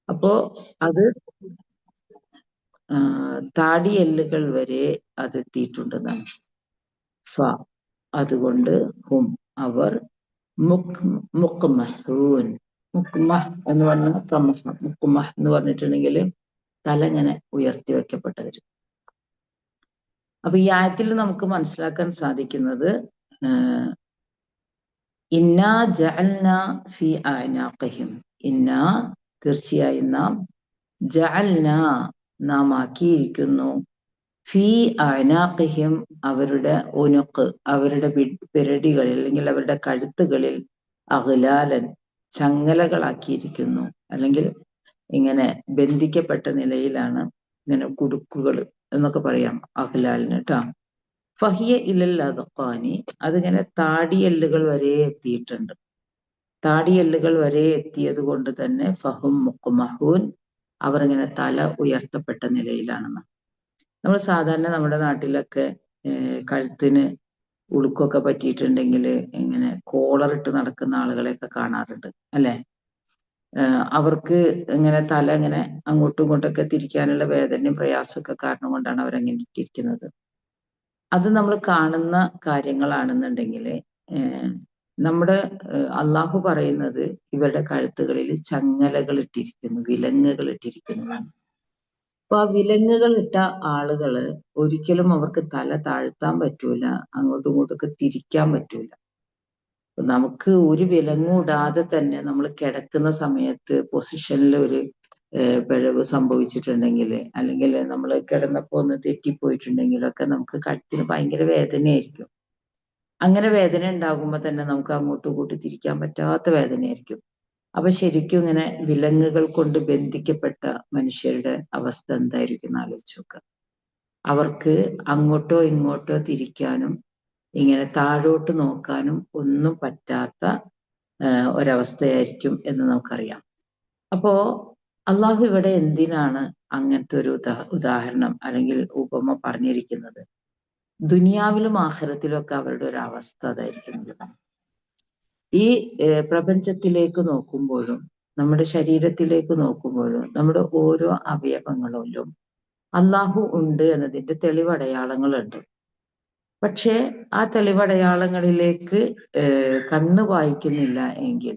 അപ്പോ അത് താടിയെല്ലുകൾ വരെ അത് എത്തിയിട്ടുണ്ടെന്നാണ്. ഫ അതുകൊണ്ട് ഹും അവർ മുക്മഹൂൻ. മുക്മഹ് എന്ന് പറഞ്ഞാൽ തമഹ. മുക്മഹ് എന്ന് പറഞ്ഞിട്ടുണ്ടെങ്കിൽ തല ഇങ്ങനെ ഉയർത്തി വെക്കപ്പെട്ടവർ. അപ്പൊ ഈ ആയത്തിൽ നമുക്ക് മനസ്സിലാക്കാൻ സാധിക്കുന്നത് ഇന്നാ ജഅൽന ഫി അഅനാഖിഹിം, ഇന്നാ തീർച്ചയായും നാം ജഅൽന നാം ആക്കിയിരിക്കുന്നു ഫി അഅനാഖിഹിം അവരുടെ ഉനുഖ് അവരുടെ പിരടികളിൽ അല്ലെങ്കിൽ അവരുടെ കഴുത്തുകളിൽ അഗ്ലാലൻ ചങ്ങലകളാക്കിയിരിക്കുന്നു. അല്ലെങ്കിൽ ഇങ്ങനെ ബന്ധിക്കപ്പെട്ട നിലയിലാണ് ഇങ്ങനെ കുടുക്കുകൾ എന്നൊക്കെ പറയാം അഗ്ലാലിന് കേട്ടോ. ഫഹിയ ഇലൽ അദ്ഖാനി അതിങ്ങനെ താടിയെല്ലുകൾ വരെ എത്തിയിട്ടുണ്ട്. താടിയെല്ലുകൾ വരെ എത്തിയത് കൊണ്ട് തന്നെ ഫഹും മുഖ്മഹൂൻ അവർ ഇങ്ങനെ തല ഉയർത്തപ്പെട്ട നിലയിലാണെന്ന്. നമ്മൾ സാധാരണ നമ്മുടെ നാട്ടിലൊക്കെ കഴുത്തിന് ഉളുക്കൊക്കെ പറ്റിയിട്ടുണ്ടെങ്കിൽ ഇങ്ങനെ കോളറിട്ട് നടക്കുന്ന ആളുകളെയൊക്കെ കാണാറുണ്ട് അല്ലെ. അവർക്ക് ഇങ്ങനെ തല ഇങ്ങനെ അങ്ങോട്ടും ഇങ്ങോട്ടൊക്കെ തിരിക്കാനുള്ള വേദനയും പ്രയാസമൊക്കെ കാരണം കൊണ്ടാണ് അവരങ്ങനെ ഇരിക്കുന്നത്. അത് നമ്മൾ കാണുന്ന കാര്യങ്ങളാണെന്നുണ്ടെങ്കിൽ നമ്മുടെ അള്ളാഹു പറയുന്നത് ഇവരുടെ കഴുത്തുകളിൽ ചങ്ങലകൾ ഇട്ടിരിക്കുന്നു, വിലങ്ങുകൾ ഇട്ടിരിക്കുന്നതാണ്. അപ്പൊ ആ വിലങ്ങുകൾ ഇട്ട ആളുകള് ഒരിക്കലും അവർക്ക് തല താഴ്ത്താൻ പറ്റൂല, അങ്ങോട്ടും ഇങ്ങോട്ടൊക്കെ തിരിക്കാൻ പറ്റൂല. നമുക്ക് ഒരു വിലങ്ങും ഇടാതെ തന്നെ നമ്മൾ കിടക്കുന്ന സമയത്ത് പൊസിഷനിൽ ഒരു പിഴവ് സംഭവിച്ചിട്ടുണ്ടെങ്കിൽ, അല്ലെങ്കിൽ നമ്മൾ കിടന്നപ്പോ ഒന്ന് തെറ്റിപ്പോയിട്ടുണ്ടെങ്കിലൊക്കെ നമുക്ക് കഴുത്തിന് ഭയങ്കര വേദനയായിരിക്കും. അങ്ങനെ വേദന ഉണ്ടാകുമ്പോൾ തന്നെ നമുക്ക് അങ്ങോട്ടും ഇങ്ങോട്ടും തിരിക്കാൻ പറ്റാത്ത വേദനയായിരിക്കും. അപ്പൊ ശരിക്കും ഇങ്ങനെ വിലങ്ങുകൾ കൊണ്ട് ബന്ധിക്കപ്പെട്ട മനുഷ്യരുടെ അവസ്ഥ എന്തായിരിക്കും എന്ന് ആലോചിച്ച് നോക്കുക. അവർക്ക് അങ്ങോട്ടോ ഇങ്ങോട്ടോ തിരിക്കാനും ഇങ്ങനെ താഴോട്ട് നോക്കാനും ഒന്നും പറ്റാത്ത ഒരവസ്ഥയായിരിക്കും എന്ന് നമുക്കറിയാം. അപ്പോ അള്ളാഹു ഇവിടെ എന്തിനാണ് അങ്ങനത്തെ ഒരു ഉദാഹരണം അല്ലെങ്കിൽ ഉപമ പറഞ്ഞിരിക്കുന്നത്? ദുനിയാവിലും ആഖിറത്തിലും ഒക്കെ അവരുടെ ഒരു അവസ്ഥ അതായിരിക്കുന്നത്. ഈ പ്രപഞ്ചത്തിലേക്ക് നോക്കുമ്പോഴും നമ്മുടെ ശരീരത്തിലേക്ക് നോക്കുമ്പോഴും നമ്മുടെ ഓരോ അവയവങ്ങളിലും അള്ളാഹു ഉണ്ട് എന്നതിന്റെ തെളിവടയാളങ്ങളുണ്ട്. പക്ഷേ ആ തെളിവടയാളങ്ങളിലേക്ക് കണ്ണ് വായിക്കുന്നില്ല എങ്കിൽ,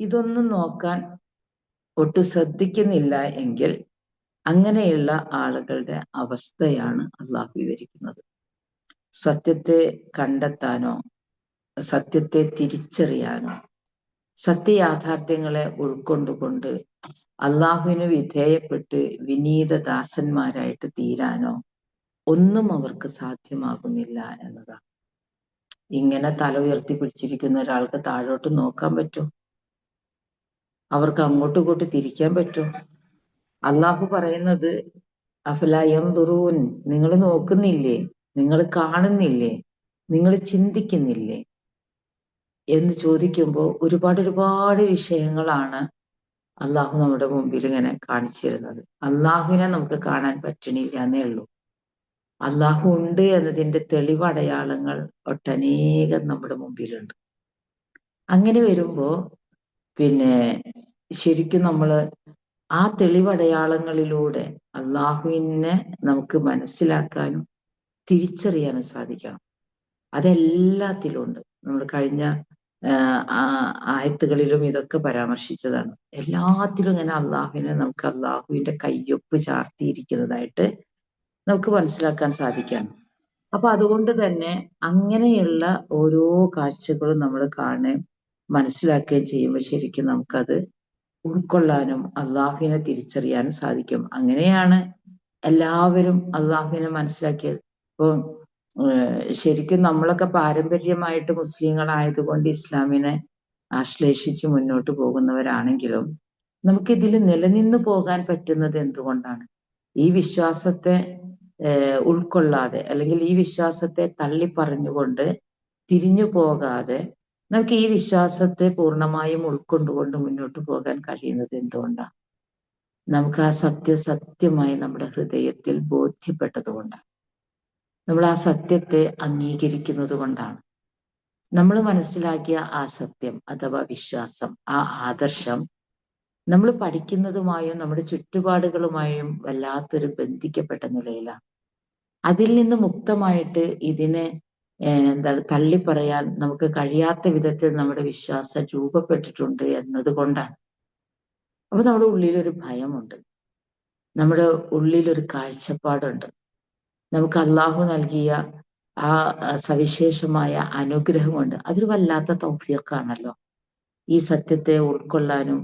ഇതൊന്നും നോക്കാൻ ഒട്ടും ശ്രദ്ധിക്കുന്നില്ല എങ്കിൽ അങ്ങനെയുള്ള ആളുകളുടെ അവസ്ഥയാണ് അള്ളാഹു വിവരിക്കുന്നത്. സത്യത്തെ കണ്ടെത്താനോ സത്യത്തെ തിരിച്ചറിയാനോ സത്യയാഥാർത്ഥ്യങ്ങളെ ഉൾക്കൊണ്ടുകൊണ്ട് അള്ളാഹുവിന് വിധേയപ്പെട്ട് വിനീത ദാസന്മാരായിട്ട് തീരാനോ ഒന്നും അവർക്ക് സാധ്യമാകുന്നില്ല എന്നതാണ്. ഇങ്ങനെ തല ഉയർത്തി പിടിച്ചിരിക്കുന്ന ഒരാൾക്ക് താഴോട്ട് നോക്കാൻ പറ്റും? അവർക്ക് അങ്ങോട്ടും ഇങ്ങോട്ടും തിരിക്കാൻ പറ്റും? അള്ളാഹു പറയുന്നത് അഫലാ യൻദുറൂൻ, നിങ്ങൾ നോക്കുന്നില്ലേ, നിങ്ങൾ കാണുന്നില്ലേ, നിങ്ങൾ ചിന്തിക്കുന്നില്ലേ എന്ന് ചോദിക്കുമ്പോൾ ഒരുപാട് വിഷയങ്ങളാണ് അള്ളാഹു നമ്മുടെ മുമ്പിൽ ഇങ്ങനെ കാണിച്ചു തരുന്നത്. അള്ളാഹുവിനെ നമുക്ക് കാണാൻ പറ്റണില്ല എന്നേ ഉള്ളൂ. അള്ളാഹു ഉണ്ട് എന്നതിന്റെ തെളിവടയാളങ്ങൾ ഒട്ടനേകം നമ്മുടെ മുമ്പിലുണ്ട്. അങ്ങനെ വരുമ്പോ പിന്നെ ശരിക്കും നമ്മൾ ആ തെളിവടയാളങ്ങളിലൂടെ അള്ളാഹുവിനെ നമുക്ക് മനസ്സിലാക്കാനും തിരിച്ചറിയാനും സാധിക്കണം. അതെല്ലാത്തിലും ഉണ്ട്. നമ്മൾ കഴിഞ്ഞ ആയത്തുകളിലും ഇതൊക്കെ പരാമർശിച്ചതാണ്. എല്ലാത്തിലും ഇങ്ങനെ അള്ളാഹുവിനെ നമുക്ക് അള്ളാഹുവിന്റെ കയ്യൊപ്പ് ചാർത്തിയിരിക്കുന്നതായിട്ട് നമുക്ക് മനസ്സിലാക്കാൻ സാധിക്കണം. അപ്പൊ അതുകൊണ്ട് തന്നെ അങ്ങനെയുള്ള ഓരോ കാഴ്ചകളും നമ്മൾ കാണുകയും മനസ്സിലാക്കുകയും ചെയ്യുമ്പോൾ ശരിക്കും നമുക്കത് ഉൾക്കൊള്ളാനും അള്ളാഹുവിനെ തിരിച്ചറിയാനും സാധിക്കും. അങ്ങനെയാണ് എല്ലാവരും അള്ളാഹുവിനെ മനസ്സിലാക്കിയത്. ഇപ്പൊ ശരിക്കും നമ്മളൊക്കെ പാരമ്പര്യമായിട്ട് മുസ്ലിങ്ങളായതുകൊണ്ട് ഇസ്ലാമിനെ ആശ്ലേഷിച്ച് മുന്നോട്ട് പോകുന്നവരാണെങ്കിലും നമുക്കിതിൽ നിലനിന്ന് പോകാൻ പറ്റുന്നത് എന്തുകൊണ്ടാണ്? ഈ വിശ്വാസത്തെ ഉൾക്കൊള്ളാതെ അല്ലെങ്കിൽ ഈ വിശ്വാസത്തെ തള്ളിപ്പറഞ്ഞുകൊണ്ട് തിരിഞ്ഞു പോകാതെ നമുക്ക് ഈ വിശ്വാസത്തെ പൂർണ്ണമായും ഉൾക്കൊണ്ടുകൊണ്ട് മുന്നോട്ട് പോകാൻ കഴിയുന്നത് എന്തുകൊണ്ടാണ്? നമുക്ക് ആ സത്യമായി നമ്മുടെ ഹൃദയത്തിൽ ബോധ്യപ്പെട്ടത് കൊണ്ടാണ്. നമ്മൾ ആ സത്യത്തെ അംഗീകരിക്കുന്നത് കൊണ്ടാണ്. നമ്മൾ മനസ്സിലാക്കിയ ആ സത്യം അഥവാ വിശ്വാസം, ആ ആദർശം നമ്മൾ പഠിക്കുന്നതുമായും നമ്മുടെ ചുറ്റുപാടുകളുമായും വല്ലാത്തൊരു ബന്ധിക്കപ്പെട്ട നിലയിലാണ്. അതിൽ നിന്ന് മുക്തമായിട്ട് ഇതിനെ എന്താണ് തള്ളിപ്പറയാൻ നമുക്ക് കഴിയാത്ത വിധത്തിൽ നമ്മുടെ വിശ്വാസം രൂപപ്പെട്ടിട്ടുണ്ട് എന്നതുകൊണ്ടാണ്. അപ്പൊ നമ്മുടെ ഉള്ളിലൊരു ഭയമുണ്ട്, നമ്മുടെ ഉള്ളിലൊരു കാഴ്ചപ്പാടുണ്ട്. നമുക്ക് അള്ളാഹു നൽകിയ ആ സവിശേഷമായ അനുഗ്രഹമുണ്ട്. അതൊരു വല്ലാത്ത തൗഫീഖാണല്ലോ. ഈ സത്യത്തെ ഉൾക്കൊള്ളാനും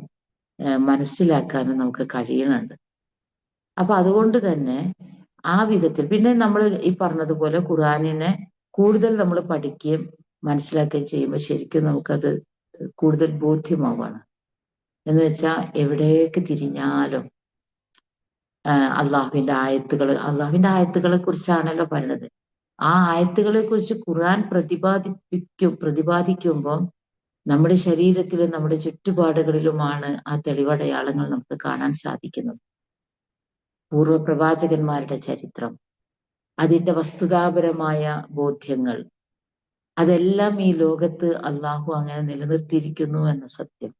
മനസ്സിലാക്കാനും നമുക്ക് കഴിയുന്നുണ്ട്. അപ്പൊ അതുകൊണ്ട് തന്നെ ആ വിധത്തിൽ പിന്നെ നമ്മൾ ഈ പറഞ്ഞതുപോലെ ഖുർആനിനെ കൂടുതൽ നമ്മൾ പഠിക്കുകയും മനസ്സിലാക്കുകയും ചെയ്യുമ്പോൾ ശരിക്കും നമുക്കത് കൂടുതൽ ബോധ്യമാവാണ്. എന്ന് വെച്ചാൽ എവിടേക്ക് തിരിഞ്ഞാലും അള്ളാഹുവിന്റെ ആയത്തുകളെ കുറിച്ചാണല്ലോ പറയുന്നത്. ആ ആയത്തുകളെ കുറിച്ച് ഖുർആൻ പ്രതിപാദിക്കുമ്പോൾ നമ്മുടെ ശരീരത്തിലും നമ്മുടെ ചുറ്റുപാടുകളിലുമാണ് ആ തെളിവടയാളങ്ങൾ നമുക്ക് കാണാൻ സാധിക്കുന്നത്. പൂർവ്വപ്രവാചകന്മാരുടെ ചരിത്രം, അതിന്റെ വസ്തുതാപരമായ ബോധ്യങ്ങൾ, അതെല്ലാം ഈ ലോകത്ത് അള്ളാഹു അങ്ങനെ നിലനിർത്തിയിരിക്കുന്നു എന്ന സത്യം.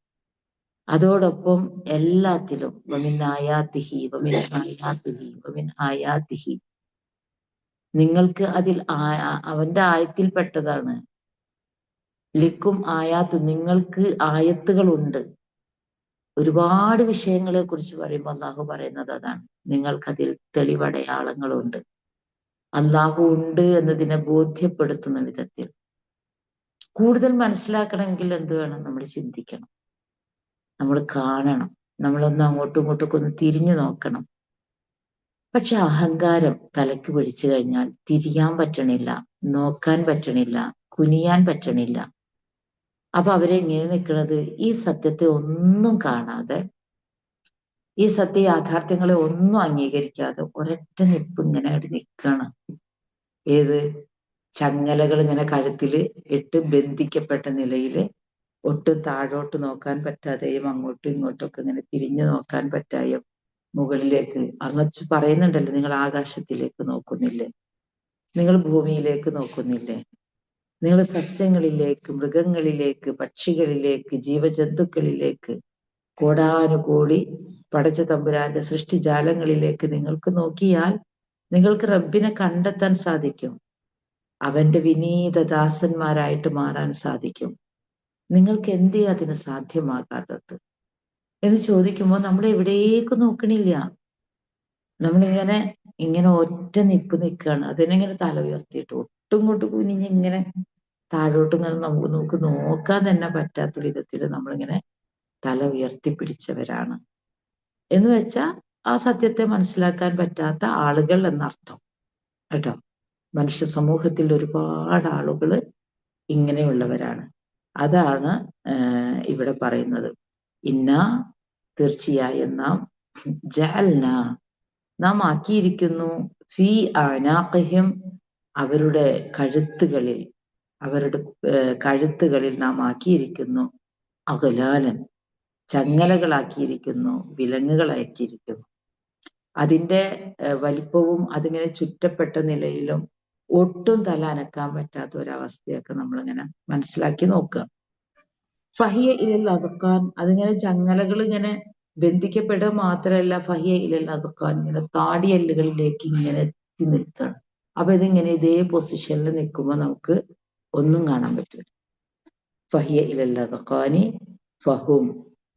അതോടൊപ്പം എല്ലാത്തിലും നിങ്ങൾക്ക് അതിൽ അവന്റെ ആയത്തിൽപ്പെട്ടതാണ്. ലിക്കും ആയാത്ത്, നിങ്ങൾക്ക് ആയത്തുകളുണ്ട്. ഒരുപാട് വിഷയങ്ങളെ കുറിച്ച് പറയുമ്പോൾ അള്ളാഹു പറയുന്നത് അതാണ്, നിങ്ങൾക്കതിൽ തെളിവടയാളങ്ങളുണ്ട്. അള്ളാഹു ഉണ്ട് എന്നതിനെ ബോധ്യപ്പെടുത്തുന്ന വിധത്തിൽ. കൂടുതൽ മനസ്സിലാക്കണമെങ്കിൽ എന്ത് വേണം? നമ്മൾ ചിന്തിക്കണം, നമ്മൾ കാണണം, നമ്മളൊന്ന് അങ്ങോട്ടും ഇങ്ങോട്ടും ഒന്ന് തിരിഞ്ഞു നോക്കണം. പക്ഷെ അഹങ്കാരം തലയ്ക്ക് പിടിച്ചു കഴിഞ്ഞാൽ തിരിയാൻ പറ്റണില്ല, നോക്കാൻ പറ്റണില്ല, കുനിയാൻ പറ്റണില്ല. അപ്പൊ അവരെങ്ങനെ നിൽക്കുന്നത്? ഈ സത്യത്തെ ഒന്നും കാണാതെ, ഈ സത്യ യാഥാർത്ഥ്യങ്ങളെ ഒന്നും അംഗീകരിക്കാതെ ഒരൊറ്റ നിപ്പ് ഇങ്ങനെ നിൽക്കണം. ഏത്? ചങ്ങലകൾ ഇങ്ങനെ കഴുത്തില് ഇട്ട് ബന്ധിക്കപ്പെട്ട നിലയില്, ഒട്ടും താഴോട്ട് നോക്കാൻ പറ്റാതെയും അങ്ങോട്ടും ഇങ്ങോട്ടും ഒക്കെ ഇങ്ങനെ തിരിഞ്ഞു നോക്കാൻ പറ്റായും മുകളിലേക്ക് അങ്ങ് പറയുന്നുണ്ടല്ലോ, നിങ്ങൾ ആകാശത്തിലേക്ക് നോക്കുന്നില്ലേ, നിങ്ങൾ ഭൂമിയിലേക്ക് നോക്കുന്നില്ലേ, നിങ്ങൾ സസ്യങ്ങളിലേക്ക്, മൃഗങ്ങളിലേക്ക്, പക്ഷികളിലേക്ക്, ജീവജന്തുക്കളിലേക്ക്, കോടാനുകോടി പടച്ച തമ്പുരാന്റെ സൃഷ്ടിജാലങ്ങളിലേക്ക് നിങ്ങൾക്ക് നോക്കിയാൽ നിങ്ങൾക്ക് റബ്ബിനെ കണ്ടെത്താൻ സാധിക്കും. അവന്റെ വിനീത ദാസന്മാരായിട്ട് മാറാൻ സാധിക്കും. നിങ്ങൾക്ക് എന്തേ അതിന് സാധ്യമാകാത്തത് എന്ന് ചോദിക്കുമ്പോൾ നമ്മൾ എവിടേക്കും നോക്കണില്ല. നമ്മളിങ്ങനെ ഒറ്റ നിപ്പ് നിൽക്കുകയാണ്. അതിനെങ്ങനെ തല ഉയർത്തിയിട്ട് ഒട്ടും ഇങ്ങോട്ട് കുനിഞ്ഞ് ഇങ്ങനെ താഴോട്ട് ഇങ്ങനെ നമുക്ക് നോക്കാൻ തന്നെ പറ്റാത്ത വിധത്തിൽ നമ്മളിങ്ങനെ തല ഉയർത്തിപ്പിടിച്ചവരാണ് എന്ന് വെച്ചാൽ ആ സത്യത്തെ മനസ്സിലാക്കാൻ പറ്റാത്ത ആളുകൾ എന്നർത്ഥം കേട്ടോ. മനുഷ്യ സമൂഹത്തിൽ ഒരുപാട് ആളുകൾ ഇങ്ങനെയുള്ളവരാണ്. അതാണ് ഇവിടെ പറയുന്നത്. തീർച്ചയായും നാം ആക്കിയിരിക്കുന്നു ഫീ അനാഖിഹിം, അവരുടെ കഴുത്തുകളിൽ നാം ആക്കിയിരിക്കുന്നു അഗ്ലാലൻ, ചങ്ങലകളാക്കിയിരിക്കുന്നു, വിലങ്ങുകളാക്കിയിരിക്കുന്നു. അതിന്റെ വലിപ്പവും അതിങ്ങനെ ചുറ്റപ്പെട്ട നിലയിലും ഒട്ടും തല അനക്കാൻ പറ്റാത്ത ഒരവസ്ഥയൊക്കെ നമ്മളിങ്ങനെ മനസ്സിലാക്കി നോക്കുക. ഫഹിയ ഇലൽ അദ്ഖാൻ, അതിങ്ങനെ ചങ്ങലകൾ ഇങ്ങനെ ബന്ധിക്കപ്പെടുക മാത്രമല്ല, ഫഹിയ ഇലൽ അദ്ഖാൻ, ഇങ്ങനെ താടിയെല്ലുകളിലേക്ക് ഇങ്ങനെ എത്തി നിൽക്കണം. അപ്പൊ ഇതിങ്ങനെ ഇതേ പൊസിഷനിൽ നിൽക്കുമ്പോൾ നമുക്ക് ഒന്നും കാണാൻ പറ്റില്ല. ഫഹിയ ഇലൽ അദ്ഖാനി ഫഹും,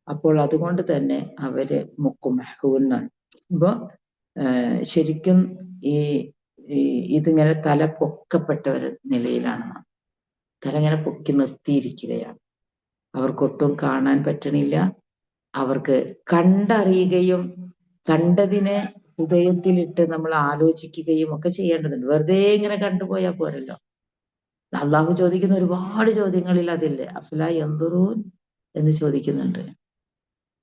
അപ്പോൾ അതുകൊണ്ട് തന്നെ അവര് മുഖ്മഹൂന്നാണ്. അപ്പൊ ശരിക്കും ഇതിങ്ങനെ തല പൊക്കപ്പെട്ട ഒരു നിലയിലാണ്. തല ഇങ്ങനെ പൊക്കി നിർത്തിയിരിക്കുകയാണ്. അവർക്കൊട്ടും കാണാൻ പറ്റണില്ല. അവർക്ക് കണ്ടറിയുകയും കണ്ടതിനെ ഹൃദയത്തിലിട്ട് നമ്മൾ ആലോചിക്കുകയും ഒക്കെ ചെയ്യേണ്ടതുണ്ട്. വെറുതെ ഇങ്ങനെ കണ്ടുപോയാൽ പോരല്ലോ. അള്ളാഹു ചോദിക്കുന്ന ഒരുപാട് ചോദ്യങ്ങളിൽ അതില്ലേ, അഫ്ലാ യൻദുറൂൻ എന്ന് ചോദിക്കുന്നുണ്ട്.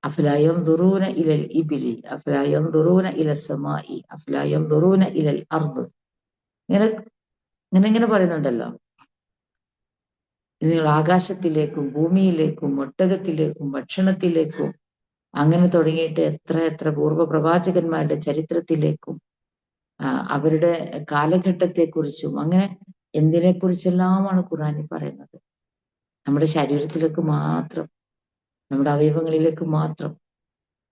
അഫ്ലാ യൻദുറൂന ഇലൽ ഇബിലി, അഫ്ലാ യൻദുറൂന ഇലൽ സമായി, അഫ്ലാ യൻദുറൂന ഇലൽ അർദ്, ഇങ്ങനെ പറയുന്നുണ്ടല്ലോ. നിങ്ങൾ ആകാശത്തിലേക്കും ഭൂമിയിലേക്കും ഒട്ടകത്തിലേക്കും ഭക്ഷണത്തിലേക്കും അങ്ങനെ തുടങ്ങിയിട്ട് എത്ര പൂർവ്വ പ്രവാചകന്മാരുടെ ചരിത്രത്തിലേക്കും അവരുടെ കാലഘട്ടത്തെക്കുറിച്ചും അങ്ങനെ എന്തിനെക്കുറിച്ചെല്ലാമാണ് ഖുർആനിൽ പറയുന്നത്. നമ്മുടെ ശരീരത്തിലേക്ക് മാത്രം, നമ്മുടെ അവയവങ്ങളിലേക്ക് മാത്രം.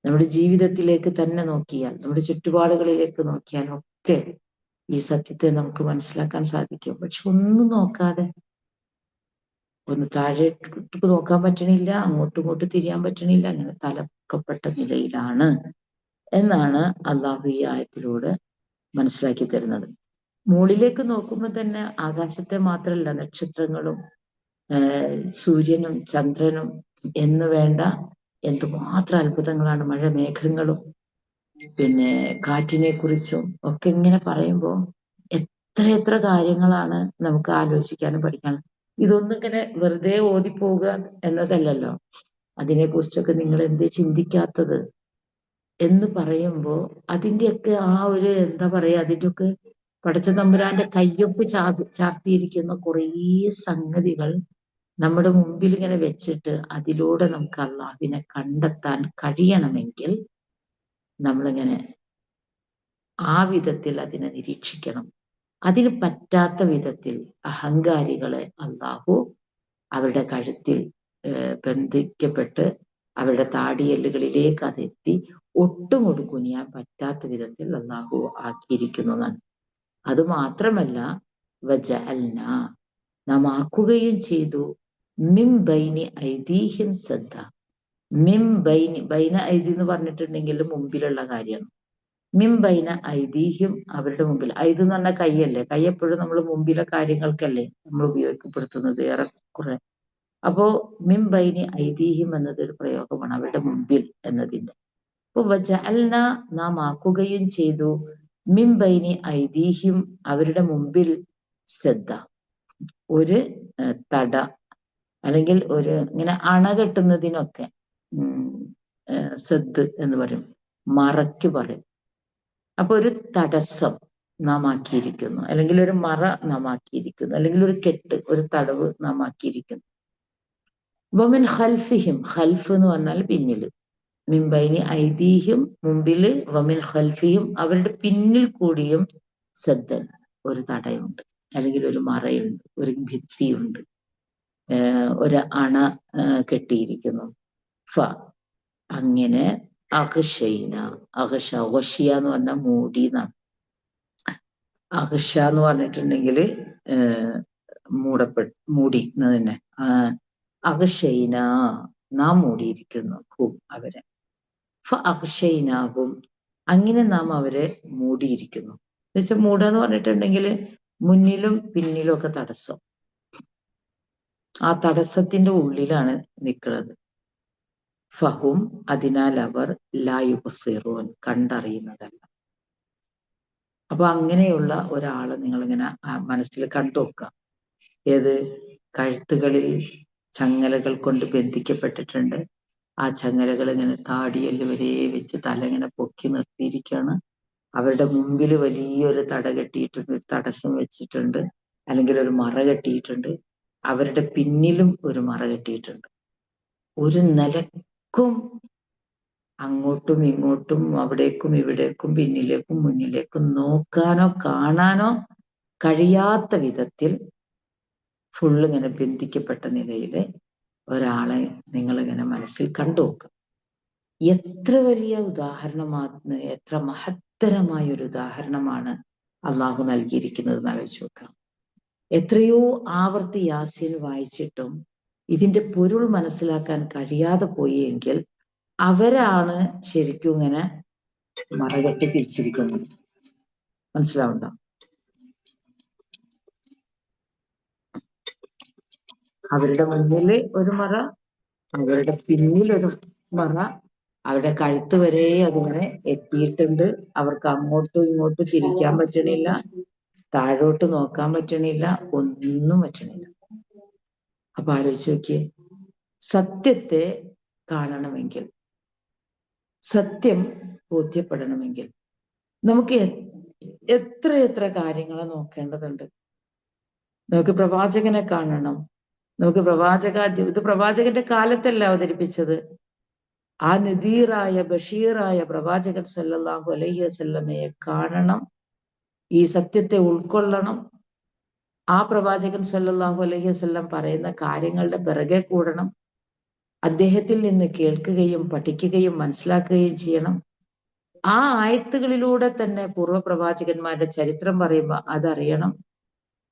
നമ്മുടെ ജീവിതത്തിലേക്ക് തന്നെ നോക്കിയാൽ, നമ്മുടെ ചുറ്റുപാടുകളിലേക്ക് നോക്കിയാൽ ഒക്കെ ഈ സത്യത്തെ നമുക്ക് മനസ്സിലാക്കാൻ സാധിക്കും. പക്ഷെ ഒന്നും നോക്കാതെ, ഒന്ന് താഴേക്ക് നോക്കാൻ പറ്റണില്ല, അങ്ങോട്ടും ഇങ്ങോട്ടും തിരിയാൻ പറ്റണില്ല, അങ്ങനെ തലക്കപ്പെട്ട നിലയിലാണ് എന്നാണ് അള്ളാഹു ഈ ആയത്തിലൂടെ മനസ്സിലാക്കി തരുന്നത്. മുകളിലേക്ക് നോക്കുമ്പോൾ തന്നെ ആകാശത്തെ മാത്രമല്ല, നക്ഷത്രങ്ങളും സൂര്യനും ചന്ദ്രനും എന്ന് വേണ്ട എന്തുമാത്രം അത്ഭുതങ്ങളാണ്, മഴമേഘങ്ങളും പിന്നെ കാറ്റിനെ കുറിച്ചും ഒക്കെ ഇങ്ങനെ പറയുമ്പോൾ എത്ര കാര്യങ്ങളാണ് നമുക്ക് ആലോചിക്കാനും പഠിക്കാനും. ഇതൊന്നും ഇങ്ങനെ വെറുതെ ഓതിപ്പോവുക എന്നതല്ലല്ലോ. അതിനെക്കുറിച്ചൊക്കെ നിങ്ങൾ എന്തേ ചിന്തിക്കാത്തത് എന്ന് പറയുമ്പോൾ അതിൻ്റെയൊക്കെ ആ ഒരു എന്താ പറയാ, അതിൻ്റെയൊക്കെ പടച്ച തമ്പുരാന്റെ കയ്യൊപ്പ് ചാർത്തിയിരിക്കുന്ന കുറേ സംഗതികൾ നമ്മുടെ മുമ്പിൽ ഇങ്ങനെ വെച്ചിട്ട് അതിലൂടെ നമുക്ക് അള്ളാഹുവിനെ കണ്ടെത്താൻ കഴിയണമെങ്കിൽ നമ്മളിങ്ങനെ ആ വിധത്തിൽ അതിനെ നിരീക്ഷിക്കണം. അതിന് പറ്റാത്ത വിധത്തിൽ അഹങ്കാരികളെ അള്ളാഹു അവരുടെ കഴുത്തിൽ ബന്ധിക്കപ്പെട്ട് അവരുടെ താടിയെല്ലുകളിലേക്ക് അതെത്തി ഒട്ടുമൊടു കുനിയാൻ പറ്റാത്ത വിധത്തിൽ അള്ളാഹു ആക്കിയിരിക്കുന്നതാണ്. അത് മാത്രമല്ല, വജഅൽന, നാം ആക്കുകയും ചെയ്തു, മിൻ ബൈനി ഐദീഹിം സദ്ദ. മിൻ ബൈന ഐദി എന്ന് പറഞ്ഞിട്ടുണ്ടെങ്കിൽ മുമ്പിലുള്ള കാര്യമാണ്. മിൻ ബൈന ഐദീഹിം, അവരുടെ മുമ്പിൽ. ഐദ് എന്ന് പറഞ്ഞാൽ കൈയല്ലേ. കൈ എപ്പോഴും നമ്മൾ മുമ്പിലെ കാര്യങ്ങൾക്കല്ലേ നമ്മൾ ഉപയോഗപ്പെടുത്തുന്നത് ഏറെക്കുറെ. അപ്പോ മിൻ ബൈനി ഐദീഹിം എന്നതൊരു പ്രയോഗമാണ്, അവരുടെ മുമ്പിൽ എന്നതിന്റെ. അപ്പൊ വജഅൽന, നാം ആക്കുകയും ചെയ്തു, മിൻ ബൈനി ഐദീഹിം, അവരുടെ മുമ്പിൽ, സദ്ദ, ഒരു തട, അല്ലെങ്കിൽ ഒരു ഇങ്ങനെ അണ കെട്ടുന്നതിനൊക്കെ സദ് എന്ന് പറയും, മറയ്ക്ക് പറയും. അപ്പൊ ഒരു തടസ്സം നാം ആക്കിയിരിക്കുന്നു, അല്ലെങ്കിൽ ഒരു മറ നാം ആക്കിയിരിക്കുന്നു, അല്ലെങ്കിൽ ഒരു കെട്ട്, ഒരു തടവ് നാം ആക്കിയിരിക്കുന്നു. വമിൻ ഖൽഫിഹിം, ഖൽഫ് എന്ന് പറഞ്ഞാൽ പിന്നില്, മിൻ ബൈനി ഐദീഹിം മുമ്പില്, വമിൻ ഖൽഫിഹിം അവരുടെ പിന്നിൽ കൂടിയും സദ്ദൻ, ഒരു തടയുണ്ട്, അല്ലെങ്കിൽ ഒരു മറയുണ്ട്, ഒരു ഭിത്തിയുണ്ട്, ഒരു അണ കെട്ടിയിരിക്കുന്നു. ഫ, അങ്ങനെ അഗ്ശൈന, അഗ്ശിയ എന്ന് പറഞ്ഞാൽ മൂടി എന്നാണ്. അഗ്ശ എന്ന് പറഞ്ഞിട്ടുണ്ടെങ്കിൽ മൂടി എന്ന് തന്നെ. അഗ്ശൈന, നാം മൂടിയിരിക്കുന്നു, ഹും അവരെ. ഫ അഗ്ശൈനാഹും, അങ്ങനെ നാം അവരെ മൂടിയിരിക്കുന്നു. എന്നുവെച്ചാൽ മൂടുക എന്ന് പറഞ്ഞിട്ടുണ്ടെങ്കിൽ മുന്നിലും പിന്നിലും ഒക്കെ തടസ്സം, ആ തടസ്സത്തിന്റെ ഉള്ളിലാണ് നിൽക്കുന്നത്. ഫഹും, അതിനാൽ അവർ, ലാ യുബ്സിറൂൻ, കണ്ടറിയുന്നതല്ല. അപ്പൊ അങ്ങനെയുള്ള ഒരാളെ നിങ്ങളിങ്ങനെ മനസ്സിൽ കണ്ടു നോക്കുക. ഏത്? കഴുത്തുകളിൽ ചങ്ങലകൾ കൊണ്ട് ബന്ധിക്കപ്പെട്ടിട്ടുണ്ട്. ആ ചങ്ങലകൾ ഇങ്ങനെ താടിയെല്ല് വരെ വെച്ച് തല ഇങ്ങനെ പൊക്കി നിർത്തിയിരിക്കുകയാണ്. അവരുടെ മുമ്പിൽ വലിയൊരു തട കെട്ടിയിട്ടുണ്ട്, ഒരു തടസ്സം വെച്ചിട്ടുണ്ട്, അല്ലെങ്കിൽ ഒരു മറ കെട്ടിയിട്ടുണ്ട്. അവരുടെ പിന്നിലും ഒരു മറ കെട്ടിയിട്ടുണ്ട്. ഒരു നിലക്കും അങ്ങോട്ടും ഇങ്ങോട്ടും അവിടേക്കും ഇവിടേക്കും പിന്നിലേക്കും മുന്നിലേക്കും നോക്കാനോ കാണാനോ കഴിയാത്ത വിധത്തിൽ ഫുള്ളിങ്ങനെ ബന്ധിക്കപ്പെട്ട നിലയിൽ ഒരാളെ നിങ്ങളിങ്ങനെ മനസ്സിൽ കണ്ടു നോക്കുക. എത്ര വലിയ ഉദാഹരണമാണ്, എത്ര മഹത്തരമായ ഒരു ഉദാഹരണമാണ് അള്ളാഹു നൽകിയിരിക്കുന്നത് എന്ന് ആലോചിച്ച് നോക്കാം. എത്രയോ ആവർത്തി യാസീൻ വായിച്ചിട്ടും ഇതിന്റെ പൊരുൾ മനസ്സിലാക്കാൻ കഴിയാതെ പോയി എങ്കിൽ അവരാണ് ശരിക്കും ഇങ്ങനെ മറകെട്ടി തിരിച്ചിരിക്കുന്നത്. മനസ്സിലാവുണ്ടോ? അവരുടെ മുന്നിൽ ഒരു മറ, അവരുടെ പിന്നിൽ ഒരു മറ, അവരുടെ കഴുത്ത് വരെ അതിങ്ങനെ എത്തിയിട്ടുണ്ട്. അവർക്ക് അങ്ങോട്ടും ഇങ്ങോട്ടും തിരിക്കാൻ പറ്റണില്ല, താഴോട്ട് നോക്കാൻ പറ്റണില്ല, ഒന്നും പറ്റണില്ല. അപ്പൊ ആലോചിച്ച് നോക്കിയേ, സത്യത്തെ കാണണമെങ്കിൽ, സത്യം ബോധ്യപ്പെടണമെങ്കിൽ നമുക്ക് എത്ര കാര്യങ്ങളെ നോക്കേണ്ടതുണ്ട്. നമുക്ക് പ്രവാചകനെ കാണണം. നമുക്ക് ഇത് പ്രവാചകന്റെ കാലത്തല്ല അവതരിപ്പിച്ചത്. ആ നദീറായ ബഷീറായ പ്രവാചകൻ സല്ലല്ലാഹു അലൈഹി വസല്ലമയെ കാണണം, ഈ സത്യത്തെ ഉൾക്കൊള്ളണം, ആ പ്രവാചകൻ സല്ലല്ലാഹു അലൈഹി വസല്ലം പറയുന്ന കാര്യങ്ങളുടെ പിറകെ കൂടണം. അദ്ദേഹത്തിൽ നിന്ന് കേൾക്കുകയും പഠിക്കുകയും മനസ്സിലാക്കുകയും ചെയ്യണം. ആ ആയത്തുകളിലൂടെ തന്നെ പൂർവ്വപ്രവാചകന്മാരുടെ ചരിത്രം പറയുമ്പോൾ അതറിയണം.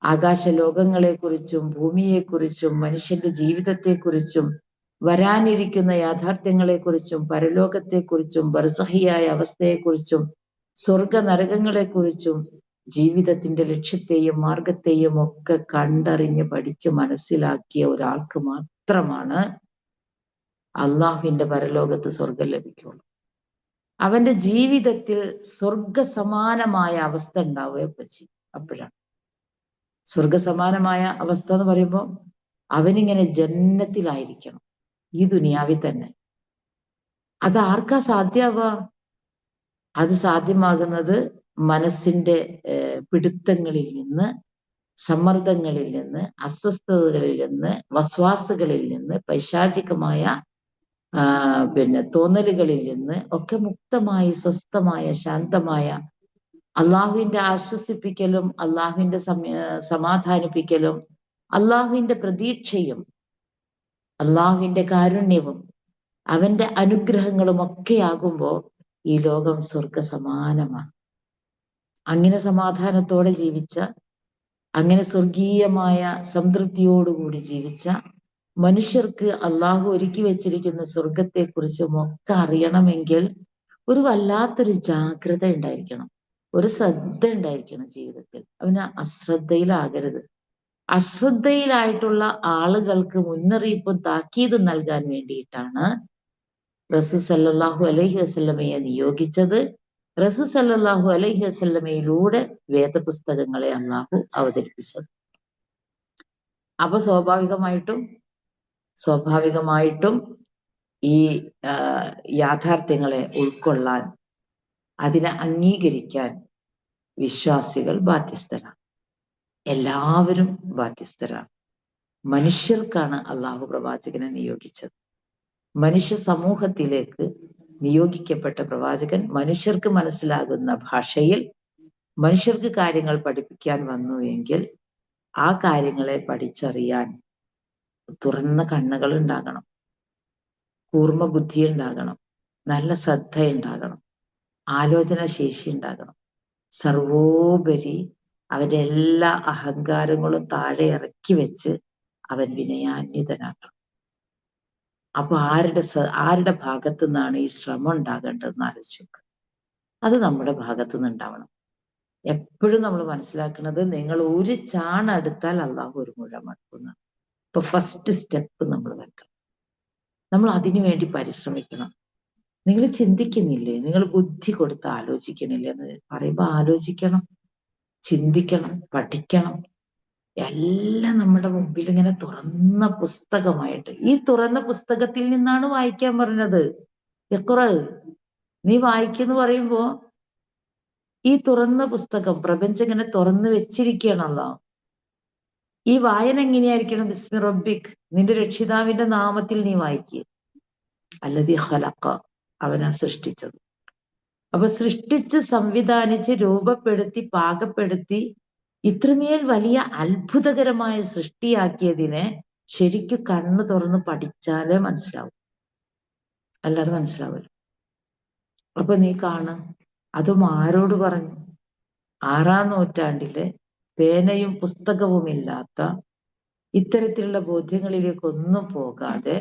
ആകാശലോകങ്ങളെക്കുറിച്ചും ഭൂമിയെക്കുറിച്ചും മനുഷ്യന്റെ ജീവിതത്തെക്കുറിച്ചും വരാനിരിക്കുന്ന യാഥാർത്ഥ്യങ്ങളെക്കുറിച്ചും പരലോകത്തെക്കുറിച്ചും ബർസഹിയായ അവസ്ഥയെക്കുറിച്ചും സ്വർഗ നരകങ്ങളെക്കുറിച്ചും ജീവിതത്തിന്റെ ലക്ഷ്യത്തെയും മാർഗത്തെയും ഒക്കെ കണ്ടറിഞ്ഞ് പഠിച്ച് മനസ്സിലാക്കിയ ഒരാൾക്ക് മാത്രമാണ് അള്ളാഹുവിന്റെ പരലോകത്ത് സ്വർഗം ലഭിക്കുള്ളൂ. അവന്റെ ജീവിതത്തിൽ സ്വർഗസമാനമായ അവസ്ഥ ഉണ്ടാവുകയൊക്കെ ചെയ്യും. അപ്പോഴാണ് സ്വർഗസമാനമായ അവസ്ഥ എന്ന് പറയുമ്പോൾ അവനിങ്ങനെ ജന്നത്തിലായിരിക്കണം ഈ ദുനിയാവിൽ തന്നെ. അത് ആർക്കാ സാധ്യമാവുക? അത് സാധ്യമാകുന്നത് മനസ്സിന്റെ പിടുത്തങ്ങളിൽ നിന്ന്, സമ്മർദ്ദങ്ങളിൽ നിന്ന്, അസ്വസ്ഥതകളിൽ നിന്ന്, വസ്വാസുകളിൽ നിന്ന്, പൈശാചികമായ തോന്നലുകളിൽ നിന്ന് ഒക്കെ മുക്തമായി സ്വസ്ഥമായ ശാന്തമായ അള്ളാഹുവിന്റെ ആശ്വസിപ്പിക്കലും അള്ളാഹുവിന്റെ സമാധാനിപ്പിക്കലും അള്ളാഹുവിന്റെ പ്രതീക്ഷയും അള്ളാഹുവിന്റെ കാരുണ്യവും അവന്റെ അനുഗ്രഹങ്ങളും ഒക്കെ ആകുമ്പോൾ ഈ ലോകം സ്വർഗസമാനമാണ്. അങ്ങനെ സമാധാനത്തോടെ ജീവിച്ച, അങ്ങനെ സ്വർഗീയമായ സംതൃപ്തിയോടുകൂടി ജീവിച്ച മനുഷ്യർക്ക് അള്ളാഹു ഒരുക്കി വെച്ചിരിക്കുന്ന സ്വർഗത്തെക്കുറിച്ചും ഒക്കെ അറിയണമെങ്കിൽ ഒരു വല്ലാത്തൊരു ജാഗ്രത ഉണ്ടായിരിക്കണം, ഒരു ശ്രദ്ധ ഉണ്ടായിരിക്കണം ജീവിതത്തിൽ. അവന് അശ്രദ്ധയിലാകരുത്. അശ്രദ്ധയിലായിട്ടുള്ള ആളുകൾക്ക് മുന്നറിയിപ്പും താക്കീതും നൽകാൻ വേണ്ടിയിട്ടാണ് റസൂൽ സല്ലല്ലാഹു അലൈഹി വസല്ലമയെ നിയോഗിച്ചത്. റസൂൽ സല്ലല്ലാഹു അലൈഹി വസല്ലമയിലൂടെ വേദപുസ്തകങ്ങളെ അല്ലാഹു അവതരിപ്പിച്ചത്. അപ്പൊ സ്വാഭാവികമായിട്ടും ഈ യാഥാർത്ഥ്യങ്ങളെ ഉൾക്കൊള്ളാൻ, അതിനെ അംഗീകരിക്കാൻ വിശ്വാസികൾ ബാധ്യസ്ഥരാണ്. എല്ലാവരും ബാധ്യസ്ഥരാണ്. മനുഷ്യർക്കാണ് അള്ളാഹു പ്രവാചകനെ നിയോഗിച്ചത്. മനുഷ്യ സമൂഹത്തിലേക്ക് നിയോഗിക്കപ്പെട്ട പ്രവാചകൻ മനുഷ്യർക്ക് മനസ്സിലാകുന്ന ഭാഷയിൽ മനുഷ്യർക്ക് കാര്യങ്ങൾ പഠിപ്പിക്കാൻ വന്നു എങ്കിൽ ആ കാര്യങ്ങളെ പഠിച്ചറിയാൻ തുറന്ന കണ്ണുകൾ ഉണ്ടാകണം, കൂർമ്മ ബുദ്ധി ഉണ്ടാകണം, നല്ല ശ്രദ്ധ ഉണ്ടാകണം, ആലോചന ശേഷി ഉണ്ടാകണം. സർവോപരി അവന്റെ എല്ലാ അഹങ്കാരങ്ങളും താഴെ ഇറക്കി വെച്ച് അവൻ വിനയാന്വിതനാകണം. അപ്പൊ ആരുടെ ഭാഗത്തു നിന്നാണ് ഈ ശ്രമം ഉണ്ടാകേണ്ടതെന്ന് ആലോചിക്കുക. അത് നമ്മുടെ ഭാഗത്തു നിന്ന് ഉണ്ടാവണം. എപ്പോഴും നമ്മൾ മനസ്സിലാക്കുന്നത്, നിങ്ങൾ ഒരു ചാണെടുത്താൽ അള്ളാഹു ഒരു മുഴ മടക്കുന്ന. ഇപ്പൊ ഫസ്റ്റ് സ്റ്റെപ്പ് നമ്മൾ വെക്കണം. നമ്മൾ അതിനു വേണ്ടി പരിശ്രമിക്കണം. നിങ്ങൾ ചിന്തിക്കുന്നില്ലേ, നിങ്ങൾ ബുദ്ധി കൊടുത്ത് ആലോചിക്കണില്ലേ എന്ന് പറയുമ്പോൾ ആലോചിക്കണം, ചിന്തിക്കണം, പഠിക്കണം. എല്ലാം നമ്മുടെ മുമ്പിൽ ഇങ്ങനെ തുറന്ന പുസ്തകമായിട്ട്, ഈ തുറന്ന പുസ്തകത്തിൽ നിന്നാണ് വായിക്കാൻ പറഞ്ഞത്. ഇഖ്റ, നീ വായിക്കെന്ന് പറയുമ്പോ ഈ തുറന്ന പുസ്തകം, പ്രപഞ്ചം ഇങ്ങനെ തുറന്നു വെച്ചിരിക്കുകയാണല്ലോ. ഈ വായന എങ്ങനെയായിരിക്കണം? ബിസ്മി റബ്ബിക്, നിന്റെ രക്ഷിതാവിന്റെ നാമത്തിൽ നീ വായിക്കുക. അല്ലദീ ഖലഖ, അവനാ സൃഷ്ടിച്ചത്. അപ്പൊ സൃഷ്ടിച്ച് സംവിധാനിച്ച് രൂപപ്പെടുത്തി പാകപ്പെടുത്തി ഇത്രമേൽ വലിയ അത്ഭുതകരമായ സൃഷ്ടിയാക്കിയതിനെ ശരിക്കും കണ്ണു തുറന്ന് പഠിച്ചാലേ മനസ്സിലാവും, അല്ലാതെ മനസ്സിലാവില്ല. അപ്പൊ നീ കാണും, അതും ആരോട് പറഞ്ഞു? 6-ാം നൂറ്റാണ്ടിലെ പേനയും പുസ്തകവും ഇല്ലാത്ത, ഇത്തരത്തിലുള്ള ബോധ്യങ്ങളിലേക്കൊന്നും പോകാതെ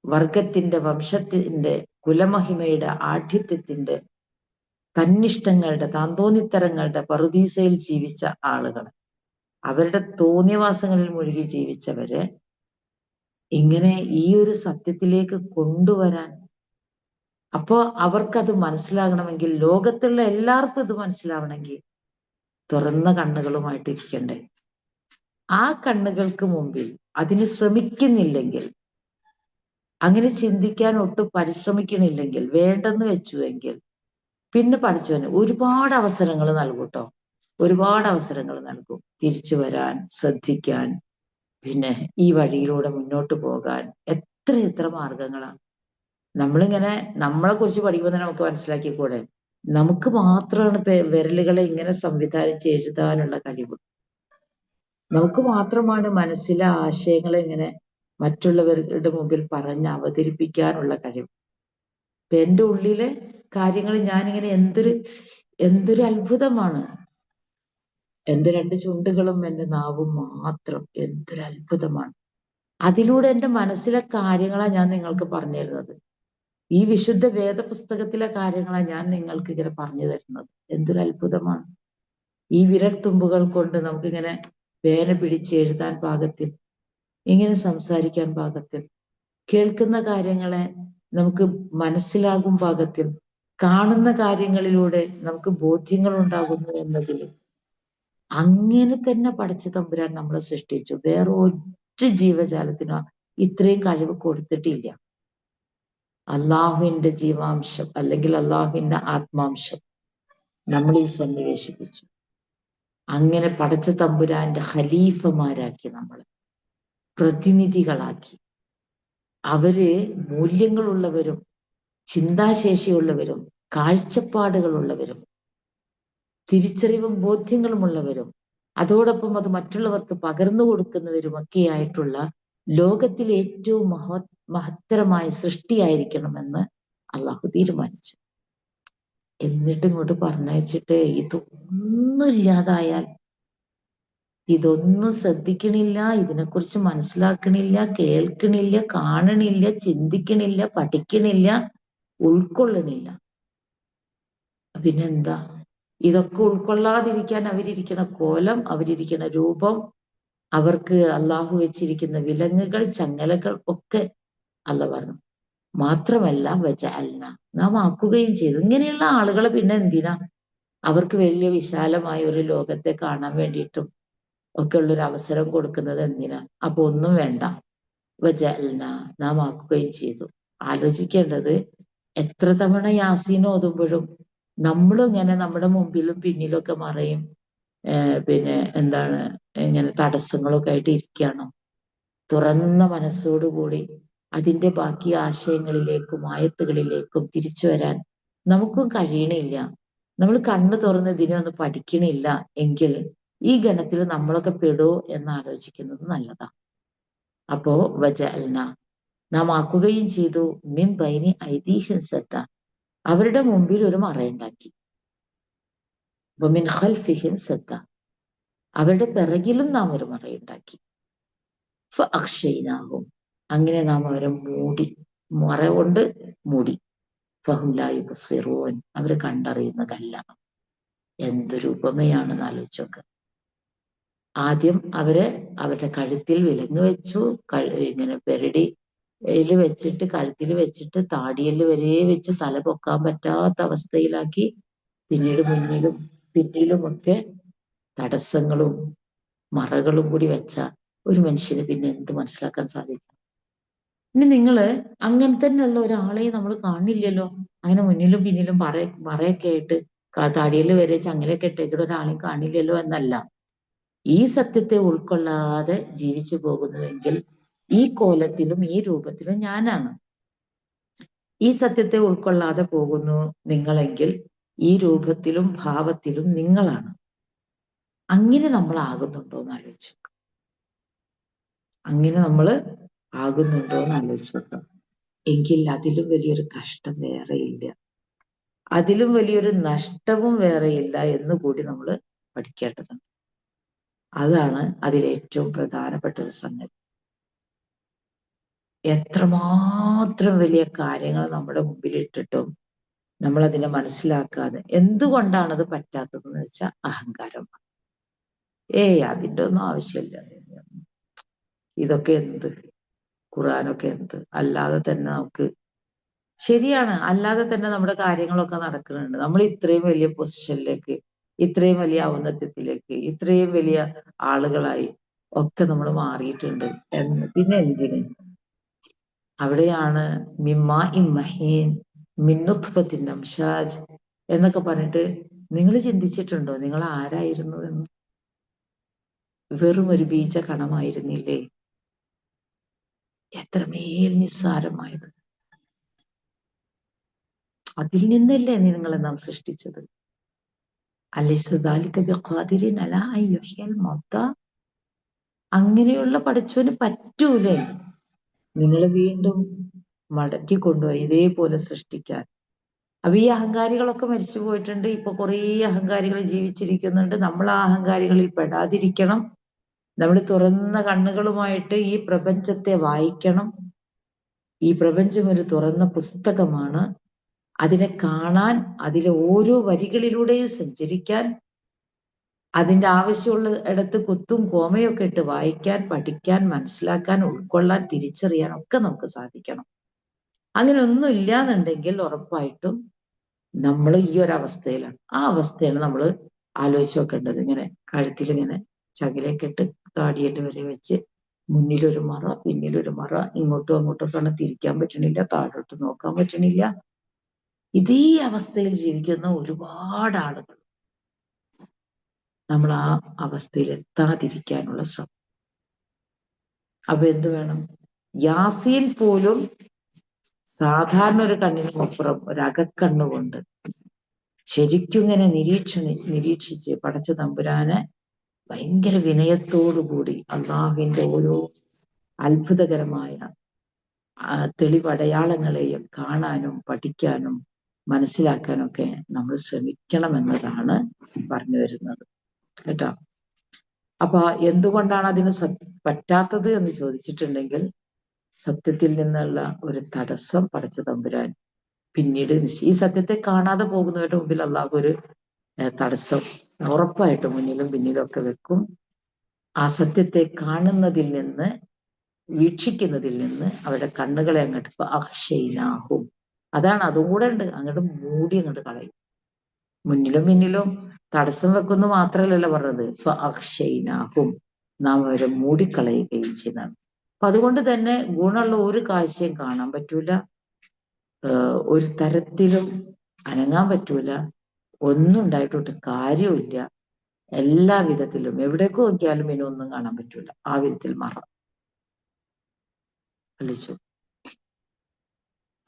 വർഗത്തിന്റെ, വംശത്തിന്റെ, കുലമഹിമയുടെ, ആഠ്യത്വത്തിന്റെ, തന്നിഷ്ടങ്ങളുടെ, താന്തോന്നിത്തരങ്ങളുടെ പറുദീസയിൽ ജീവിച്ച ആളുകൾ, അവരുടെ തോന്നിയവാസങ്ങളിൽ മുഴുകി ജീവിച്ചവരെ ഇങ്ങനെ ഈ ഒരു സത്യത്തിലേക്ക് കൊണ്ടുവരാൻ, അപ്പോ അവർക്കത് മനസ്സിലാകണമെങ്കിൽ, ലോകത്തുള്ള എല്ലാവർക്കും ഇത് മനസ്സിലാവണമെങ്കിൽ തുറന്ന കണ്ണുകളുമായിട്ട് ഇരിക്കണ്ടേ? ആ കണ്ണുകൾക്ക് മുമ്പിൽ അതിന് ശ്രമിക്കുന്നില്ലെങ്കിൽ, അങ്ങനെ ചിന്തിക്കാൻ ഒട്ടും പരിശ്രമിക്കണില്ലെങ്കിൽ, വേണ്ടെന്ന് വെച്ചുവെങ്കിൽ പിന്നെ പഠിച്ചവന് ഒരുപാട് അവസരങ്ങൾ നൽകും കേട്ടോ. ഒരുപാട് അവസരങ്ങൾ നൽകും തിരിച്ചു വരാൻ, ശ്രദ്ധിക്കാൻ, പിന്നെ ഈ വഴിയിലൂടെ മുന്നോട്ട് പോകാൻ. എത്ര മാർഗങ്ങളാണ്. നമ്മളിങ്ങനെ നമ്മളെ കുറിച്ച് പഠിക്കുമ്പോൾ തന്നെ നമുക്ക് മനസ്സിലാക്കിക്കൂടെ, നമുക്ക് മാത്രമാണ് വിരലുകളെ ഇങ്ങനെ സംവിധാനിച്ച് എഴുതാനുള്ള കഴിവ്. നമുക്ക് മാത്രമാണ് മനസ്സിലെ ആശയങ്ങളെ ഇങ്ങനെ മറ്റുള്ളവരുടെ മുമ്പിൽ പറഞ്ഞ് അവതരിപ്പിക്കാനുള്ള കഴിവ്. ഇപ്പൊ എൻ്റെ ഉള്ളിലെ കാര്യങ്ങൾ ഞാനിങ്ങനെ എന്തൊരു അത്ഭുതമാണ്. എൻ്റെ 2 ചുണ്ടുകളും എൻ്റെ നാവും മാത്രം എന്തൊരു അത്ഭുതമാണ്. അതിലൂടെ എൻ്റെ മനസ്സിലെ കാര്യങ്ങളാണ് ഞാൻ നിങ്ങൾക്ക് പറഞ്ഞു തരുന്നത്. ഈ വിശുദ്ധ വേദപുസ്തകത്തിലെ കാര്യങ്ങളാണ് ഞാൻ നിങ്ങൾക്ക് ഇങ്ങനെ പറഞ്ഞു തരുന്നത്. എന്തൊരു അത്ഭുതമാണ്. ഈ വിരൽത്തുമ്പുകൾ കൊണ്ട് നമുക്കിങ്ങനെ പേന പിടിച്ച് എഴുതാൻ പാകത്തിൽ, ഇങ്ങനെ സംസാരിക്കാൻ പാകത്തിൽ, കേൾക്കുന്ന കാര്യങ്ങളെ നമുക്ക് മനസ്സിലാകും പാകത്തിൽ, കാണുന്ന കാര്യങ്ങളിലൂടെ നമുക്ക് ബോധ്യങ്ങൾ ഉണ്ടാകുന്നു എന്നതിൽ അങ്ങനെ തന്നെ പടച്ച തമ്പുരാൻ നമ്മളെ സൃഷ്ടിച്ചു. വേറെ ഒരു ജീവജാലത്തിനോ ഇത്രയും കഴിവ് കൊടുത്തിട്ടില്ല. അള്ളാഹുവിന്റെ ജീവാംശം അല്ലെങ്കിൽ അള്ളാഹുവിന്റെ ആത്മാംശം നമ്മളിൽ സന്നിവേശിപ്പിച്ചു. അങ്ങനെ പടച്ച തമ്പുരാന്റെ ഖലീഫമാരാക്കി, നമ്മളെ പ്രതിനിധികളാക്കി. അവര് മൂല്യങ്ങളുള്ളവരും ചിന്താശേഷിയുള്ളവരും കാഴ്ചപ്പാടുകളുള്ളവരും തിരിച്ചറിവും ബോധ്യങ്ങളുമുള്ളവരും അതോടൊപ്പം അത് മറ്റുള്ളവർക്ക് പകർന്നു കൊടുക്കുന്നവരുമൊക്കെയായിട്ടുള്ള ലോകത്തിലെ ഏറ്റവും മഹത്തരമായ സൃഷ്ടിയായിരിക്കണമെന്ന് അള്ളാഹു തീരുമാനിച്ചു. എന്നിട്ട് ഇങ്ങോട്ട് പറഞ്ഞയച്ചിട്ട് ഇതൊന്നും ഇല്ലാതായാൽ, ഇതൊന്നും ശ്രദ്ധിക്കണില്ല, ഇതിനെക്കുറിച്ച് മനസ്സിലാക്കണില്ല, കേൾക്കണില്ല, കാണണില്ല, ചിന്തിക്കണില്ല, പഠിക്കണില്ല, ഉൾക്കൊള്ളണില്ല, പിന്നെന്താ? ഇതൊക്കെ ഉൾക്കൊള്ളാതിരിക്കാൻ അവരിയ്ക്കണ കോലം, അവരിയ്ക്കണ രൂപം, അവർക്ക് അള്ളാഹു വെച്ചിരിക്കുന്ന വിലങ്ങുകൾ, ചങ്ങലകൾ ഒക്കെ അല്ല പറഞ്ഞു. മാത്രമല്ല വജഅൽന, നാം ആക്കുകയും ചെയ്തു. ഇങ്ങനെയുള്ള ആളുകളെ പിന്നെ എന്തിനാ? അവർക്ക് വലിയ വിശാലമായ ഒരു ലോകത്തെ കാണാൻ വേണ്ടിയിട്ടും ഒക്കെ ഉള്ളൊരു അവസരം കൊടുക്കുന്നത് എന്തിനാ? അപ്പൊ ഒന്നും വേണ്ട. വജഅൽന, നാം ആക്കുകയും ചെയ്തു. ആലോചിക്കേണ്ടത്, എത്ര തവണ യാസീൻ ഓതുമ്പോഴും നമ്മളും ഇങ്ങനെ നമ്മുടെ മുമ്പിലും പിന്നിലും ഒക്കെ മറയും പിന്നെ എന്താണ് ഇങ്ങനെ തടസ്സങ്ങളൊക്കെ ആയിട്ട് ഇരിക്കുകയാണോ? തുറന്ന മനസ്സോടുകൂടി അതിന്റെ ബാക്കി ആശയങ്ങളിലേക്കും ആയത്തുകളിലേക്കും തിരിച്ചു വരാൻ നമുക്കും കഴിയണില്ല. നമ്മൾ കണ്ണു തുറന്ന് ഇതിനൊന്ന് പഠിക്കണില്ല എങ്കിൽ ഈ ഗണത്തിൽ നമ്മളൊക്കെ പെടുമോ എന്ന് ആലോചിക്കുന്നത് നല്ലതാണ്. അപ്പോ വജഅൽന, നാം ആക്കുകയും ചെയ്തു, മിൻ ബൈനി ഐദീഹിം സദ്ദ, അവരുടെ മുമ്പിൽ ഒരു മറയുണ്ടാക്കി. മിൻ ഖൽഫിഹിം സദ്ദ, അവരുടെ പിറകിലും നാം ഒരു മറയുണ്ടാക്കി. ഫഅഗ്ശയ്നാഹും, അങ്ങനെ നാം അവരെ മൂടി, മറ കൊണ്ട് മൂടി. ഫഹും ലാ യുബ്സിറൂൻ, അവര് കണ്ടറിയുന്നതല്ല. എന്തൊരു ഉപമയാണെന്ന് ആലോചിച്ചോക്ക്. ആദ്യം അവരുടെ കഴുത്തിൽ വിലങ്ങ് വെച്ചു, ഇങ്ങനെ പെരടിയിൽ വെച്ചിട്ട്, കഴുത്തിൽ വെച്ചിട്ട്, താടിയല് വരെ വെച്ച് തല പൊക്കാൻ പറ്റാത്ത അവസ്ഥയിലാക്കി. പിന്നീട് മുന്നിലും പിന്നിലുമൊക്കെ തടസ്സങ്ങളും മറകളും കൂടി വെച്ച ഒരു മനുഷ്യന് പിന്നെ എന്ത് മനസ്സിലാക്കാൻ സാധിക്കും? ഇനി നിങ്ങള് അങ്ങനെ തന്നെയുള്ള ഒരാളെ നമ്മൾ കാണില്ലല്ലോ. അങ്ങനെ മുന്നിലും പിന്നിലും മറയൊക്കെ ആയിട്ട് താടിയല് വരെ ചങ്ങലയൊക്കെ ഇട്ടേക്കുന്ന ഒരാളെയും കാണില്ലല്ലോ എന്നല്ല. ഈ സത്യത്തെ ഉൾക്കൊള്ളാതെ ജീവിച്ചു പോകുന്നുവെങ്കിൽ ഈ കോലത്തിലും ഈ രൂപത്തിലും ഞാനാണ്. ഈ സത്യത്തെ ഉൾക്കൊള്ളാതെ പോകുന്നു നിങ്ങളെങ്കിൽ ഈ രൂപത്തിലും ഭാവത്തിലും നിങ്ങളാണ്. അങ്ങനെ നമ്മൾ ആകുന്നുണ്ടോ എന്ന് ആലോചിച്ചു. അങ്ങനെ നമ്മൾ ആകുന്നുണ്ടോ എന്ന് ആലോചിച്ചു. എങ്കിൽ അതിലും വലിയൊരു കഷ്ടം വേറെയില്ല, അതിലും വലിയൊരു നഷ്ടവും വേറെയില്ല എന്ന് കൂടി നമ്മൾ പഠിക്കേണ്ടതുണ്ട്. അതാണ് അതിലേറ്റവും പ്രധാനപ്പെട്ട ഒരു സംഗതി. എത്രമാത്രം വലിയ കാര്യങ്ങൾ നമ്മുടെ മുമ്പിൽ ഇട്ടിട്ടും നമ്മൾ അതിനെ മനസ്സിലാക്കാതെ, എന്തുകൊണ്ടാണത് പറ്റാത്തതെന്ന് വെച്ചാൽ അഹങ്കാരം. അതിൻ്റെ ഒന്നും ആവശ്യമില്ല, ഇതൊക്കെ എന്ത്, ഖുർആനൊക്കെ എന്ത്, അല്ലാതെ തന്നെ നമുക്ക് ശരിയാണ്, അല്ലാതെ തന്നെ നമ്മുടെ കാര്യങ്ങളൊക്കെ നടക്കുന്നുണ്ട്. നമ്മൾ ഇത്രയും വലിയ പൊസിഷനിലേക്ക്, ഇത്രയും വലിയ ഔന്നത്യത്തിലേക്ക്, ഇത്രയും വലിയ ആളുകളായി ഒക്കെ നമ്മൾ മാറിയിട്ടുണ്ട് എന്ന്. പിന്നെ എന്തിന്? അവിടെയാണ് മിമ്മാ ഇമ്മഹീൻ മിന്നുത്ഫത്തിൻ അംഷാജ് എന്നൊക്കെ പറഞ്ഞിട്ട്, നിങ്ങൾ ചിന്തിച്ചിട്ടുണ്ടോ നിങ്ങൾ ആരായിരുന്നു എന്ന്? വെറും ഒരു ബീജ കണമായിരുന്നില്ലേ? എത്രമേൽ നിസ്സാരമായത്. അതിൽ നിന്നല്ലേ നിങ്ങളെ നാം സൃഷ്ടിച്ചത്. അങ്ങനെയുള്ള പടച്ചവന് പറ്റൂലേ? നിങ്ങളെ വീണ്ടും മടക്കി കൊണ്ടുപോയി ഇതേപോലെ സൃഷ്ടിക്കാൻ. അപ്പൊ ഈ അഹങ്കാരികളൊക്കെ മരിച്ചു പോയിട്ടുണ്ട്. ഇപ്പൊ കുറേ അഹങ്കാരികൾ ജീവിച്ചിരിക്കുന്നുണ്ട്. നമ്മൾ ആ അഹങ്കാരികളിൽ പെടാതിരിക്കണം. നമ്മൾ തുറന്ന കണ്ണുകളുമായിട്ട് ഈ പ്രപഞ്ചത്തെ വായിക്കണം. ഈ പ്രപഞ്ചം ഒരു തുറന്ന പുസ്തകമാണ്. അതിനെ കാണാൻ, അതിലെ ഓരോ വരികളിലൂടെയും സഞ്ചരിക്കാൻ, അതിന്റെ ആവശ്യമുള്ള ഇടത്ത് കുത്തും കോമയൊക്കെ ഇട്ട് വായിക്കാൻ, പഠിക്കാൻ, മനസ്സിലാക്കാൻ, ഉൾക്കൊള്ളാൻ, തിരിച്ചറിയാൻ ഒക്കെ നമുക്ക് സാധിക്കണം. അങ്ങനെ ഒന്നും ഇല്ലാന്നുണ്ടെങ്കിൽ ഉറപ്പായിട്ടും നമ്മൾ ഈ ഒരു അവസ്ഥയിലാണ്. ആ അവസ്ഥയാണ് നമ്മൾ ആലോചിച്ച് നോക്കേണ്ടത്. ഇങ്ങനെ കഴുത്തിലിങ്ങനെ ചകിരയൊക്കെ ഇട്ട് താടിയിട്ട് വരെ വെച്ച് മുന്നിലൊരു മറ, പിന്നിലൊരു മറ, ഇങ്ങോട്ടും അങ്ങോട്ടൊക്കെ തിരിക്കാൻ പറ്റണില്ല, താഴോട്ട് നോക്കാൻ പറ്റണില്ല. ഇതേ അവസ്ഥയിൽ ജീവിക്കുന്ന ഒരുപാട് ആളുകൾ. നമ്മൾ ആ അവസ്ഥയിൽ എത്താതിരിക്കാനുള്ള ശ്രമം. അപ്പൊ എന്ത് വേണം? യാസീൻ പോലും സാധാരണ ഒരു കണ്ണിനുമപ്പുറം ഒരകക്കണ്ണുകൊണ്ട് ശരിക്കും ഇങ്ങനെ നിരീക്ഷിച്ച് പടച്ച തമ്പുരാനെ ഭയങ്കര വിനയത്തോടുകൂടി അള്ളാഹുവിന്റെ ഓരോ അത്ഭുതകരമായ തെളിവടയാളങ്ങളെയും കാണാനും പഠിക്കാനും മനസ്സിലാക്കാനൊക്കെ നമ്മൾ ശ്രമിക്കണമെന്നതാണ് പറഞ്ഞു വരുന്നത് കേട്ടോ. അപ്പൊ എന്തുകൊണ്ടാണ് അതിന് പറ്റാത്തത് എന്ന് ചോദിച്ചിട്ടുണ്ടെങ്കിൽ, സത്യത്തിൽ നിന്നുള്ള ഒരു തടസ്സം പടച്ച തമ്പുരാൻ പിന്നീട് ഈ സത്യത്തെ കാണാതെ പോകുന്നവരുടെ മുമ്പിൽ അള്ളാഹു ഒരു തടസ്സം ഉറപ്പായിട്ടും മുന്നിലും പിന്നിലും ഒക്കെ വെക്കും. ആ സത്യത്തെ കാണുന്നതിൽ നിന്ന്, വീക്ഷിക്കുന്നതിൽ നിന്ന് അവരുടെ കണ്ണുകളെ അങ്ങോട്ട് അക്ഷയിനാഹും, അതാണ് അതും കൂടെ ഉണ്ട്, അങ്ങോട്ട് മൂടി അങ്ങോട്ട് കളയും. മുന്നിലും പിന്നിലും തടസ്സം വെക്കുന്നു മാത്രമല്ലല്ലോ പറഞ്ഞത്, അക്ഷയിനാഹും, നാം അവരെ മൂടിക്കളയുകയും ചെയ്യുന്നതാണ്. അപ്പൊ അതുകൊണ്ട് തന്നെ ഗുണമുള്ള ഒരു കാഴ്ചയും കാണാൻ പറ്റൂല, ഒരു തരത്തിലും അനങ്ങാൻ പറ്റൂല, ഒന്നും ഉണ്ടായിട്ടൊട്ട് കാര്യമില്ല. എല്ലാ വിധത്തിലും എവിടേക്ക് നോക്കിയാലും ഇനി ഒന്നും കാണാൻ പറ്റൂല. ആ വിധത്തിൽ മറ വിളിച്ചു.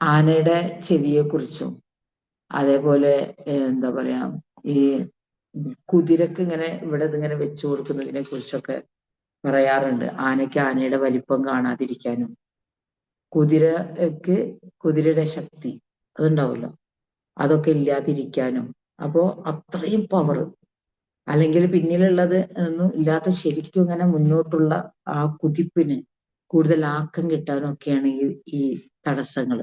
ആനയുടെ ചെവിയെ കുറിച്ചും അതേപോലെ എന്താ പറയാ, ഈ കുതിരക്ക് ഇങ്ങനെ ഇവിടെ ഇതിങ്ങനെ വെച്ചു കൊടുക്കുന്നതിനെ കുറിച്ചൊക്കെ പറയാറുണ്ട്. ആനയ്ക്ക് ആനയുടെ വലിപ്പം കാണാതിരിക്കാനും, കുതിരക്ക് കുതിരയുടെ ശക്തി അതുണ്ടാവുമല്ലോ, അതൊക്കെ ഇല്ലാതിരിക്കാനും. അപ്പോ അത്രയും പവർ, അല്ലെങ്കിൽ പിന്നിലുള്ളത് ഒന്നും ഇല്ലാത്ത ശരിക്കും ഇങ്ങനെ മുന്നോട്ടുള്ള ആ കുതിപ്പിന് കൂടുതൽ ആക്കം കിട്ടാനും ഒക്കെയാണ് ഈ തടസ്സങ്ങൾ.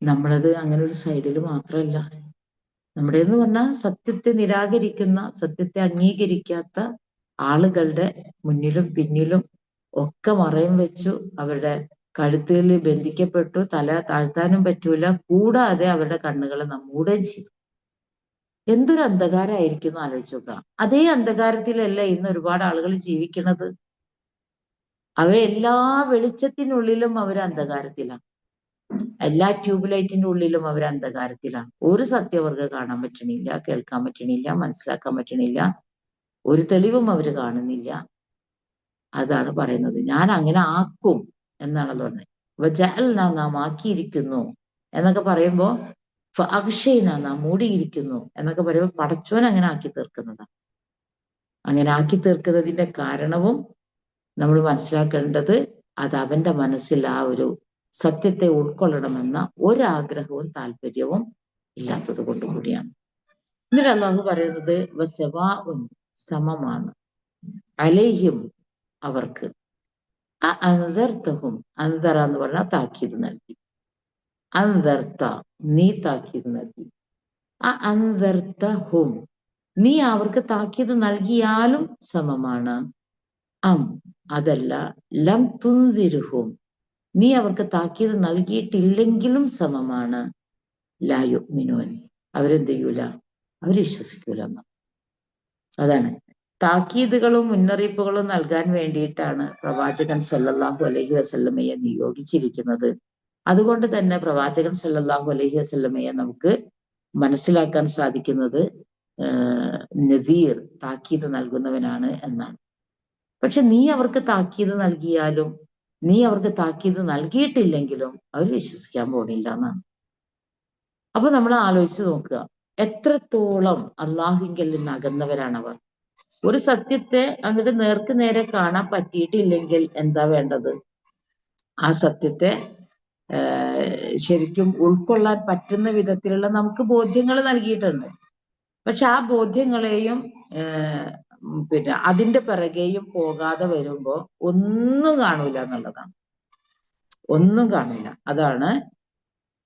നമ്മളത് അങ്ങനെ ഒരു സൈഡിൽ മാത്രമല്ല, നമ്മുടേന്ന് പറഞ്ഞാൽ സത്യത്തെ നിരാകരിക്കുന്ന, സത്യത്തെ അംഗീകരിക്കാത്ത ആളുകളുടെ മുന്നിലും പിന്നിലും ഒക്കെ മറയും വെച്ചു, അവരുടെ കഴുത്തിൽ ബന്ധിക്കപ്പെട്ടു, തല താഴ്ത്താനും പറ്റൂല, കൂടാതെ അവരുടെ കണ്ണുകളെ നമ്മൂടെയും ചെയ്തു. എന്തൊരു അന്ധകാരമായിരിക്കും എന്ന് ആലോചിച്ച് നോക്കണം. അതേ അന്ധകാരത്തിലല്ല ഇന്ന് ഒരുപാട് ആളുകൾ ജീവിക്കുന്നത്. അവരെല്ലാ വെളിച്ചത്തിനുള്ളിലും അവർ അന്ധകാരത്തിലാണ്, എല്ലാ ട്യൂബ് ലൈറ്റിന്റെ ഉള്ളിലും അവർ അന്ധകാരത്തിലാണ്. ഒരു സത്യവർക്ക് കാണാൻ പറ്റണില്ല, കേൾക്കാൻ പറ്റണില്ല, മനസ്സിലാക്കാൻ പറ്റണില്ല, ഒരു തെളിവും അവര് കാണുന്നില്ല. അതാണ് പറയുന്നത്, ഞാൻ അങ്ങനെ ആക്കും എന്നാണല്ലോ പറഞ്ഞത്. വജഅൽനാ, നാം ആക്കിയിരിക്കുന്നു എന്നൊക്കെ പറയുമ്പോ, അഭിഷേന, നാം മൂടിയിരിക്കുന്നു എന്നൊക്കെ പറയുമ്പോൾ പടച്ചോൻ അങ്ങനെ ആക്കി തീർക്കുന്നതാണ്. അങ്ങനെ ആക്കി തീർക്കുന്നതിന്റെ കാരണവും നമ്മൾ മനസ്സിലാക്കേണ്ടത്, അത് അവന്റെ മനസ്സിൽ ആ ഒരു സത്യത്തെ ഉൾക്കൊള്ളണമെന്ന ഒരാഗ്രഹവും താല്പര്യവും ഇല്ലാത്തത് കൊണ്ട് കൂടിയാണ്. എന്നിട്ട് അല്ലാഹു പറയുന്നത് വസവാഉൻ, സമമാണ്, അലൈഹിം, അവർക്ക്, അൻദർതഹും, അൻദറ എന്ന് പറഞ്ഞാൽ താക്കീത് നൽകി, അൻദർത, നീ താക്കീത് നൽകി, അൻദർതഹും, നീ അവർക്ക് താക്കീത് നൽകിയാലും സമമാണ്, അം, അതല്ല, ലം തുൻസിർഹും, നീ അവർക്ക് താക്കീത് നൽകിയിട്ടില്ലെങ്കിലും സമമാണ്, ലാ യുഅ്മിനൂൻ, അവരെന്ത് ചെയ്യൂല, അവർ വിശ്വസിക്കൂല എന്ന്. അതാണ് താക്കീതുകളും മുന്നറിയിപ്പുകളും നൽകാൻ വേണ്ടിയിട്ടാണ് പ്രവാചകൻ സല്ലല്ലാഹു അലൈഹി വസല്ലമയെ നിയോഗിച്ചിരിക്കുന്നത്. അതുകൊണ്ട് തന്നെ പ്രവാചകൻ സല്ലല്ലാഹു അലൈഹി വസല്ലമയെ നമുക്ക് മനസ്സിലാക്കാൻ സാധിക്കുന്നത് നദീർ, താക്കീത് നൽകുന്നവനാണ് എന്നാണ്. പക്ഷെ നീ അവർക്ക് താക്കീത് നൽകിയാലും, നീ അവർക്ക് താക്കീത് നൽകിയിട്ടില്ലെങ്കിലും അവർ വിശ്വസിക്കാൻ പോണില്ല എന്നാണ്. അപ്പൊ നമ്മൾ ആലോചിച്ച് നോക്കുക, എത്രത്തോളം അള്ളാഹുവിങ്കിൽ നിന്ന് അകന്നവരാണ് അവർ. ഒരു സത്യത്തെ അങ്ങോട്ട് നേർക്ക് നേരെ കാണാൻ പറ്റിയിട്ടില്ലെങ്കിൽ എന്താ വേണ്ടത്? ആ സത്യത്തെ ശരിക്കും ഉൾക്കൊള്ളാൻ പറ്റുന്ന വിധത്തിലുള്ള നമുക്ക് ബോധ്യങ്ങൾ നൽകിയിട്ടുണ്ട്. പക്ഷെ ആ ബോധ്യങ്ങളെയും പിന്നെ അതിന്റെ പിറകെയും പോകാതെ വരുമ്പോ ഒന്നും കാണൂല എന്നുള്ളതാണ്. ഒന്നും കാണില്ല. അതാണ്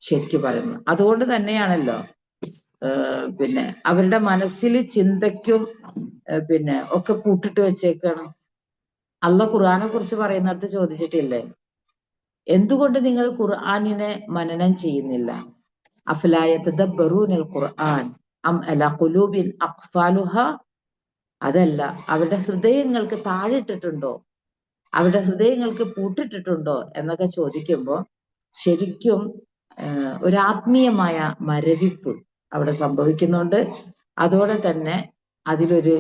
ശരിക്കും പറയുന്നത്. അതുകൊണ്ട് തന്നെയാണല്ലോ പിന്നെ അവരുടെ മനസ്സിൽ ചിന്തയ്ക്കും പിന്നെ ഒക്കെ കൂട്ടിട്ട് വെച്ചേക്കാണ്. അള്ളാഹ് ഖുർആനെ കുറിച്ച് പറയുന്നിടത്ത് ചോദിച്ചിട്ടില്ലേ, എന്തുകൊണ്ട് നിങ്ങൾ ഖുർആനിനെ മനനം ചെയ്യുന്നില്ല? അഫലാ യതദബ്ബറൂനൽ ഖുർആൻ അം അലാ ഖുലൂബിൻ അഖ്ഫാലുഹാ. അതല്ല, അവരുടെ ഹൃദയങ്ങൾക്ക് താഴിട്ടിട്ടുണ്ടോ, അവരുടെ ഹൃദയങ്ങൾക്ക് പൂട്ടിട്ടിട്ടുണ്ടോ എന്നൊക്കെ ചോദിക്കുമ്പോൾ ശരിക്കും ഒരു ആത്മീയമായ മരവിപ്പ് അവിടെ സംഭവിക്കുന്നുണ്ട്. അതോടെ തന്നെ അതിലൊരു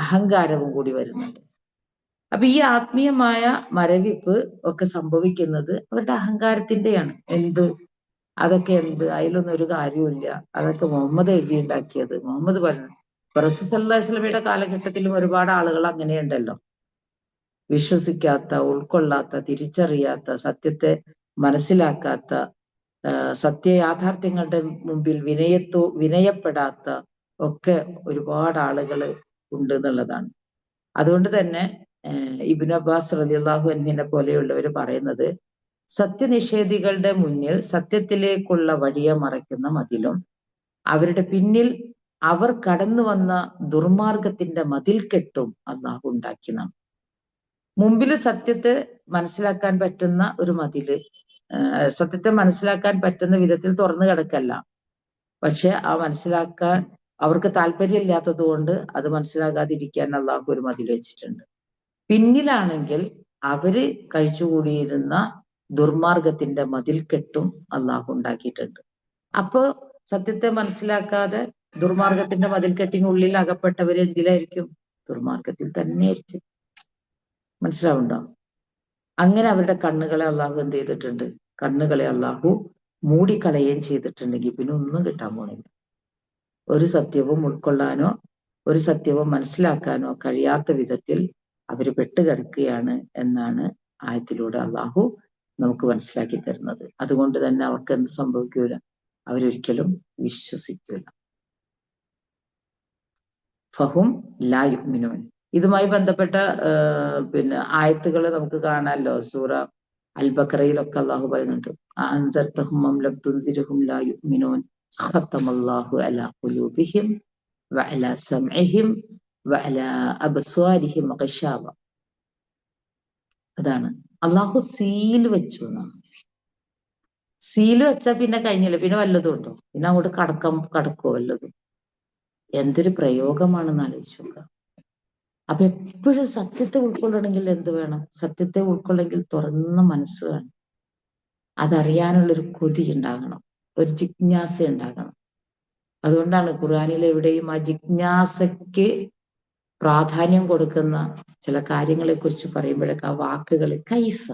അഹങ്കാരവും കൂടി വരുന്നുണ്ട്. അപ്പൊ ഈ ആത്മീയമായ മരവിപ്പ് ഒക്കെ സംഭവിക്കുന്നത് അവരുടെ അഹങ്കാരത്തിന്റെയാണ്. അതൊക്കെ അതിലൊന്നും ഒരു കാര്യമില്ല, അതൊക്കെ മുഹമ്മദ് എഴുതിയുണ്ടാക്കിയത്, മുഹമ്മദ് പറഞ്ഞു. റസൂൽ സല്ലല്ലാഹു അലൈഹി വസല്ലമയുടെ കാലഘട്ടത്തിലും ഒരുപാട് ആളുകൾ അങ്ങനെയുണ്ടല്ലോ, വിശ്വസിക്കാത്ത, ഉൾക്കൊള്ളാത്ത, തിരിച്ചറിയാത്ത, സത്യത്തെ മനസ്സിലാക്കാത്ത, സത്യയാഥാർത്ഥ്യങ്ങളുടെ മുമ്പിൽ വിനയപ്പെടാത്ത ഒക്കെ ഒരുപാട് ആളുകൾ ഉണ്ട് എന്നുള്ളതാണ്. അതുകൊണ്ട് തന്നെ ഇബ്നു അബ്ബാസ് റളിയല്ലാഹു അൻഹുവിനെ പോലെയുള്ളവർ പറയുന്നത്, സത്യനിഷേധികളുടെ മുന്നിൽ സത്യത്തിലേക്കുള്ള വഴിയെ മറയ്ക്കുന്ന മതിലും അവരുടെ പിന്നിൽ അവർ കടന്നു വന്ന ദുർമാർഗത്തിന്റെ മതിൽക്കെട്ടും അള്ളാഹു ഉണ്ടാക്കി നാം. മുമ്പിൽ സത്യത്തെ മനസ്സിലാക്കാൻ പറ്റുന്ന ഒരു മതില്, സത്യത്തെ മനസ്സിലാക്കാൻ പറ്റുന്ന വിധത്തിൽ തുറന്നു കിടക്കല്ല. പക്ഷെ ആ മനസ്സിലാക്കാൻ അവർക്ക് താല്പര്യമില്ലാത്തത് കൊണ്ട് അത് മനസ്സിലാകാതിരിക്കാൻ അള്ളാഹു ഒരു മതിൽ വെച്ചിട്ടുണ്ട്. പിന്നിലാണെങ്കിൽ അവര് കഴിച്ചുകൂടിയിരുന്ന ദുർമാർഗത്തിന്റെ മതിൽക്കെട്ടും അള്ളാഹു ഉണ്ടാക്കിയിട്ടുണ്ട്. അപ്പോ സത്യത്തെ മനസ്സിലാക്കാതെ ദുർമാർഗത്തിന്റെ മതിൽക്കെട്ടിനുള്ളിൽ അകപ്പെട്ടവര് എന്തിലായിരിക്കും? ദുർമാർഗത്തിൽ തന്നെയായിരിക്കും. മനസ്സിലാവുണ്ടോ? അങ്ങനെ അവരുടെ കണ്ണുകളെ അള്ളാഹു എന്ത് ചെയ്തിട്ടുണ്ട്? കണ്ണുകളെ അള്ളാഹു മൂടിക്കളയുകയും ചെയ്തിട്ടുണ്ടെങ്കിൽ പിന്നെ ഒന്നും കിട്ടാൻ പോണില്ല. ഒരു സത്യവും ഉൾക്കൊള്ളാനോ ഒരു സത്യവും മനസ്സിലാക്കാനോ കഴിയാത്ത വിധത്തിൽ അവര് പെട്ടുകിടക്കുകയാണ് എന്നാണ് ആയത്തിലൂടെ അള്ളാഹു നമുക്ക് മനസ്സിലാക്കി തരുന്നത്. അതുകൊണ്ട് തന്നെ അവർക്ക് എന്ത് സംഭവിക്കൂല? അവരൊരിക്കലും വിശ്വസിക്കൂല. ഫഹും ലാ യുഅ്മിനൂൻ. ഇതുമായി ബന്ധപ്പെട്ട പിന്നെ ആയത്തുകൾ നമുക്ക് കാണാമല്ലോ. സൂറ അൽ ബഖറയിലൊക്കെ അള്ളാഹു പറയുന്നുണ്ട്, അൻസർതഹും അം ലം തുൻസിർഹും ലാ യുഅ്മിനൂൻ ഖതമല്ലാഹു അലാ ഖുലൂബിഹിം വഅലാ സമഇഹിം വഅലാ അബ്സ്വാരിഹിം ഗിശാവ. അതാണ് അള്ളാഹു സീൽ വെച്ചു എന്നാണ്. സീൽ വെച്ചാൽ പിന്നെ കഴിഞ്ഞില്ല, പിന്നെ വല്ലതും ഉണ്ടോ? പിന്നെ അങ്ങോട്ട് കടക്കോ വല്ലതും? എന്തൊരു പ്രയോഗമാണെന്ന് ആലോചിച്ചു നോക്കുക. അപ്പൊ എപ്പോഴും സത്യത്തെ ഉൾക്കൊള്ളണമെങ്കിൽ എന്ത് വേണം? സത്യത്തെ ഉൾക്കൊള്ളെങ്കിൽ തുറന്ന മനസ്സ് വേണം. അതറിയാനുള്ളൊരു കൊതി ഉണ്ടാകണം, ഒരു ജിജ്ഞാസ ഉണ്ടാകണം. അതുകൊണ്ടാണ് ഖുർആനിൽ എവിടെയും ആ ജിജ്ഞാസയ്ക്ക് പ്രാധാന്യം കൊടുക്കുന്ന ചില കാര്യങ്ങളെ കുറിച്ച് പറയുമ്പോഴൊക്കെ ആ വാക്കുകൾ കൈഫ